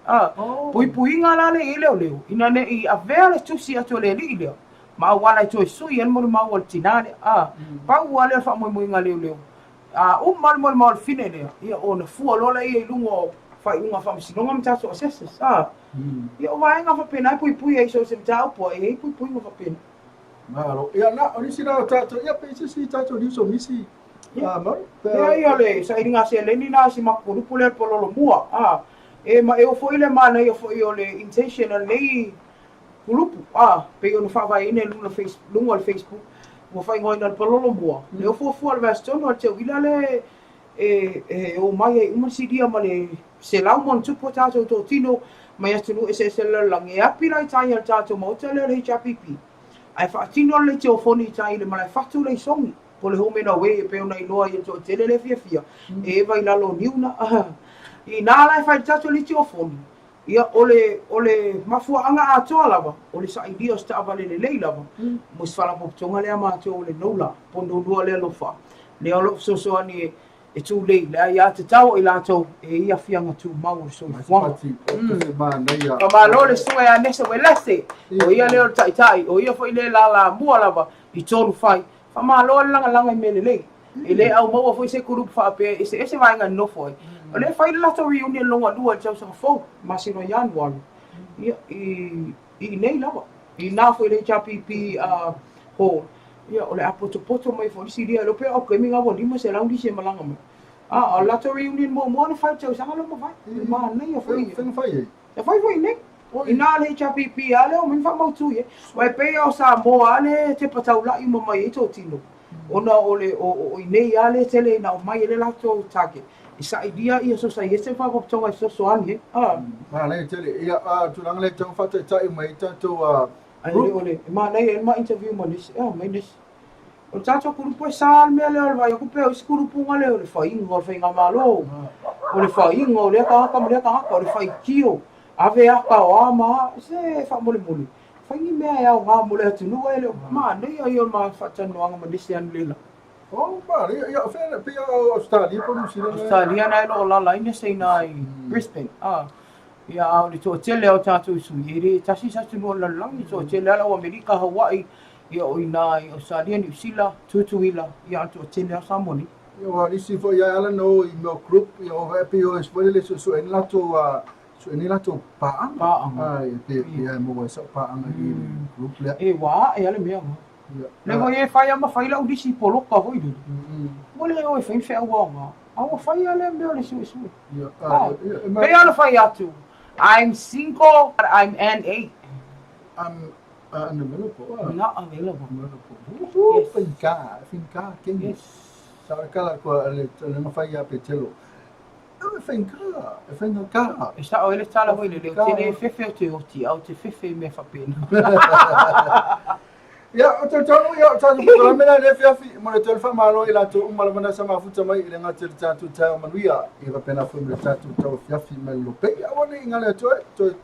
pui nga la le ile o le ina ne I avere tu si ato le ile ma wala to sui en mo ma wal tinale pa wala fa mo nga le mal fine le ia ona fu lola ia lungo fai unga fa sinonga mta so assesses ia vai nga fa pena pui ai so se mta po e pui nga fa pena malo ia na oni sina tato ia pe si tato di so misi ma ia le sa inga se le ni na si makuru pule pololo mua e ma e o foi le mana ia foi o le intentional nei grupo pe o no fa vai ne lungo al Facebook mo fai ngoi na pololo mua le o fo al veston o te wila le o mai uma sidia male se lau mon tu potato to tino mai atu se lange api lai tai al tato mo te le HPP ai fa tino le te ofoni tai le mala fatu le songi po le home na we pe ona inoa ia to te le fia e vai lalo niuna I na lai fa tato le te ofoni ia ole mafua anga atoa lava ole sa idea sta avale le lava mo sfala po tonga le ama to le nola pondo dua le lofa le olo so ani e tu le ia te tau I lato e ia fianga tu mau so fuanga ma lo le so ia nesa we lese o ia le tai o ia foi le la mua lava I tonu fai fa ma lo langa me ele au mau foi se kurup fa pe ese vai nga no foi ole fai la to reunion longa dua tau sa fo masino January ia I nei lava I na foi le HPP ho ia ole apoto mai fo si dia lo pe o kemi nga boni mo se la undi se malanga mo la to reunion mo na fai tau sa lo mo fai ma nei o foi foi nei ina le HPP ale o min fa mo tu ye wai pe o sa mo ale te patau la I mo mai to tino ona ole o nei ale tele na mai le la to target isa idea ia so sa yese fa ko tonga so ani ma le tele ia tu lang le tong fa te tai mai ta to ole ma nei ma interview mo nis mai nis o tato kurupu sal me le vai ku pe o kurupu ngale ole fa ingo fa inga malo ole fa ingo le ka ole fa kio ave aka o ama se fa mole fa ngi me ya o nga mole tu no ele ma nei yo ma fa tano nga mandisian lela ba ia fe pe Australia po si Australia na lo la ina sei nai Brisbane ia au to tele o tato su iri tasi sa tu no la lang to tele ala o America Hawaii ia o ina Australia New Zealand tutuila ia to tele sa moni ia ni si fo ia ala no I meu group ia o happy o spoile so en la to so en la to pa ai pe ia mo so pa anga I group le e wa e ale me le go e fai ama fai la udisi polo ka voi du mo le o e fai fe wa au fai ale me le su me ala fai atu I'm single but I'm N8 I'm unavailable not available yes finca ken sa kala ko le ma fai a petelo finca sta o ele tala voi le tene fefe te oti au te fefe me fa pena ia o te tonu ia tatu ko mena le fiafi mo le telfa malo ila to umala mana sama futa mai ile ngati tatu tau manuia ia pena fu le tatu tau fiafi melo pe ia woni ngale to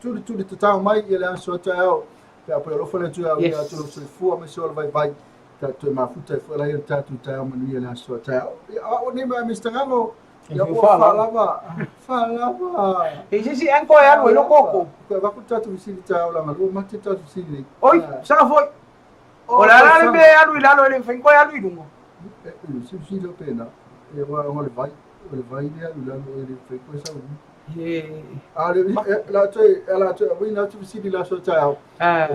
tu tau mai ile anso tau pe apa lo fa le tu au ya tu se fu me so vai ta tu ma fu te fu la ya ta tu ta ma ni la so ta o ni ma Mr. Ngalo ya fa lava e si en ko ya lo koko ko va ku ta tu si ta la ma lo ma ta tu si ni oi sa foi o la le be ya lo le fen ko ya dungo si lo pena e wa le vai dia la le fe ko sa la tu we na tu si la so ta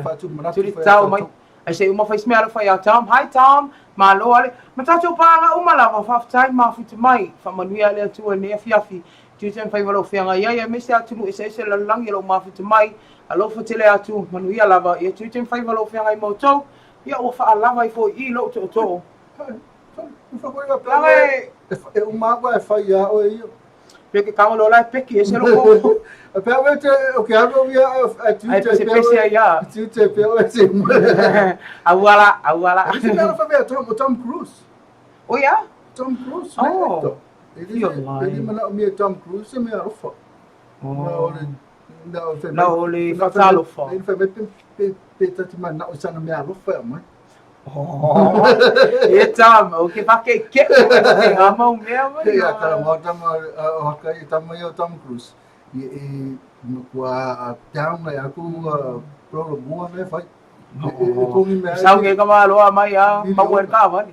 fa tu ma tu tau mai ai se uma faz mera foi Tom hi Tom ma lo ale ma ta tu pa uma lava fa tai ma fu mai fa manuia le tu ne fiafi tu tem fai valo fianga ia me se atu se la lang lo ma fu mai alo fa tele atu manuia lava ia tu tem fai valo fianga i moto ia o fa lava i fo i lo to fa ko ia pa e uma va fa ia o io perché cavolo la pecchi e se lo compro per avete ok avevo via tu se pensi a tu te per se awala se non fa via Tom Cruise oh ya Tom Cruise oh ele mana mi Tom Cruise me arofa no le fatalo fa ele fa pe tati mana usana me arofa mai e Tom o que fa que ama o meu ya cara mota ma o kai tamai o Tom Cruise e no qua down lai aku pro mua me fai sao que kama lo mai a power ka va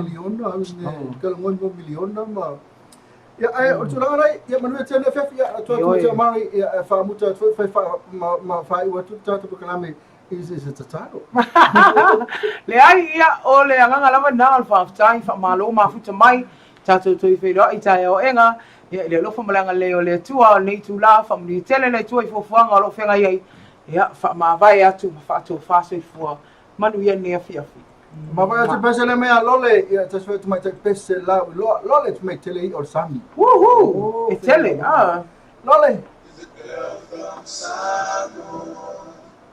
milion da kalau ngon milion da ma ya ai o tu rai ya manu te ne fe ya tu mai ya fa muta fa ma fa o tu ta tu kalame is it a title le ai ia o le anga lava na alfa tai fa malo ma fu mai ta tu fe lo i tai o enga le lo fa malanga le o le tua nei tu la fa mi tele le tua i fo fanga lo fenga ia ia fa ma vai atu fa tu fa se fu manu ia ne fi ma vai tu pese le me lole ia ta so tu mai te pese la lole tu mai tele or sami e tele lole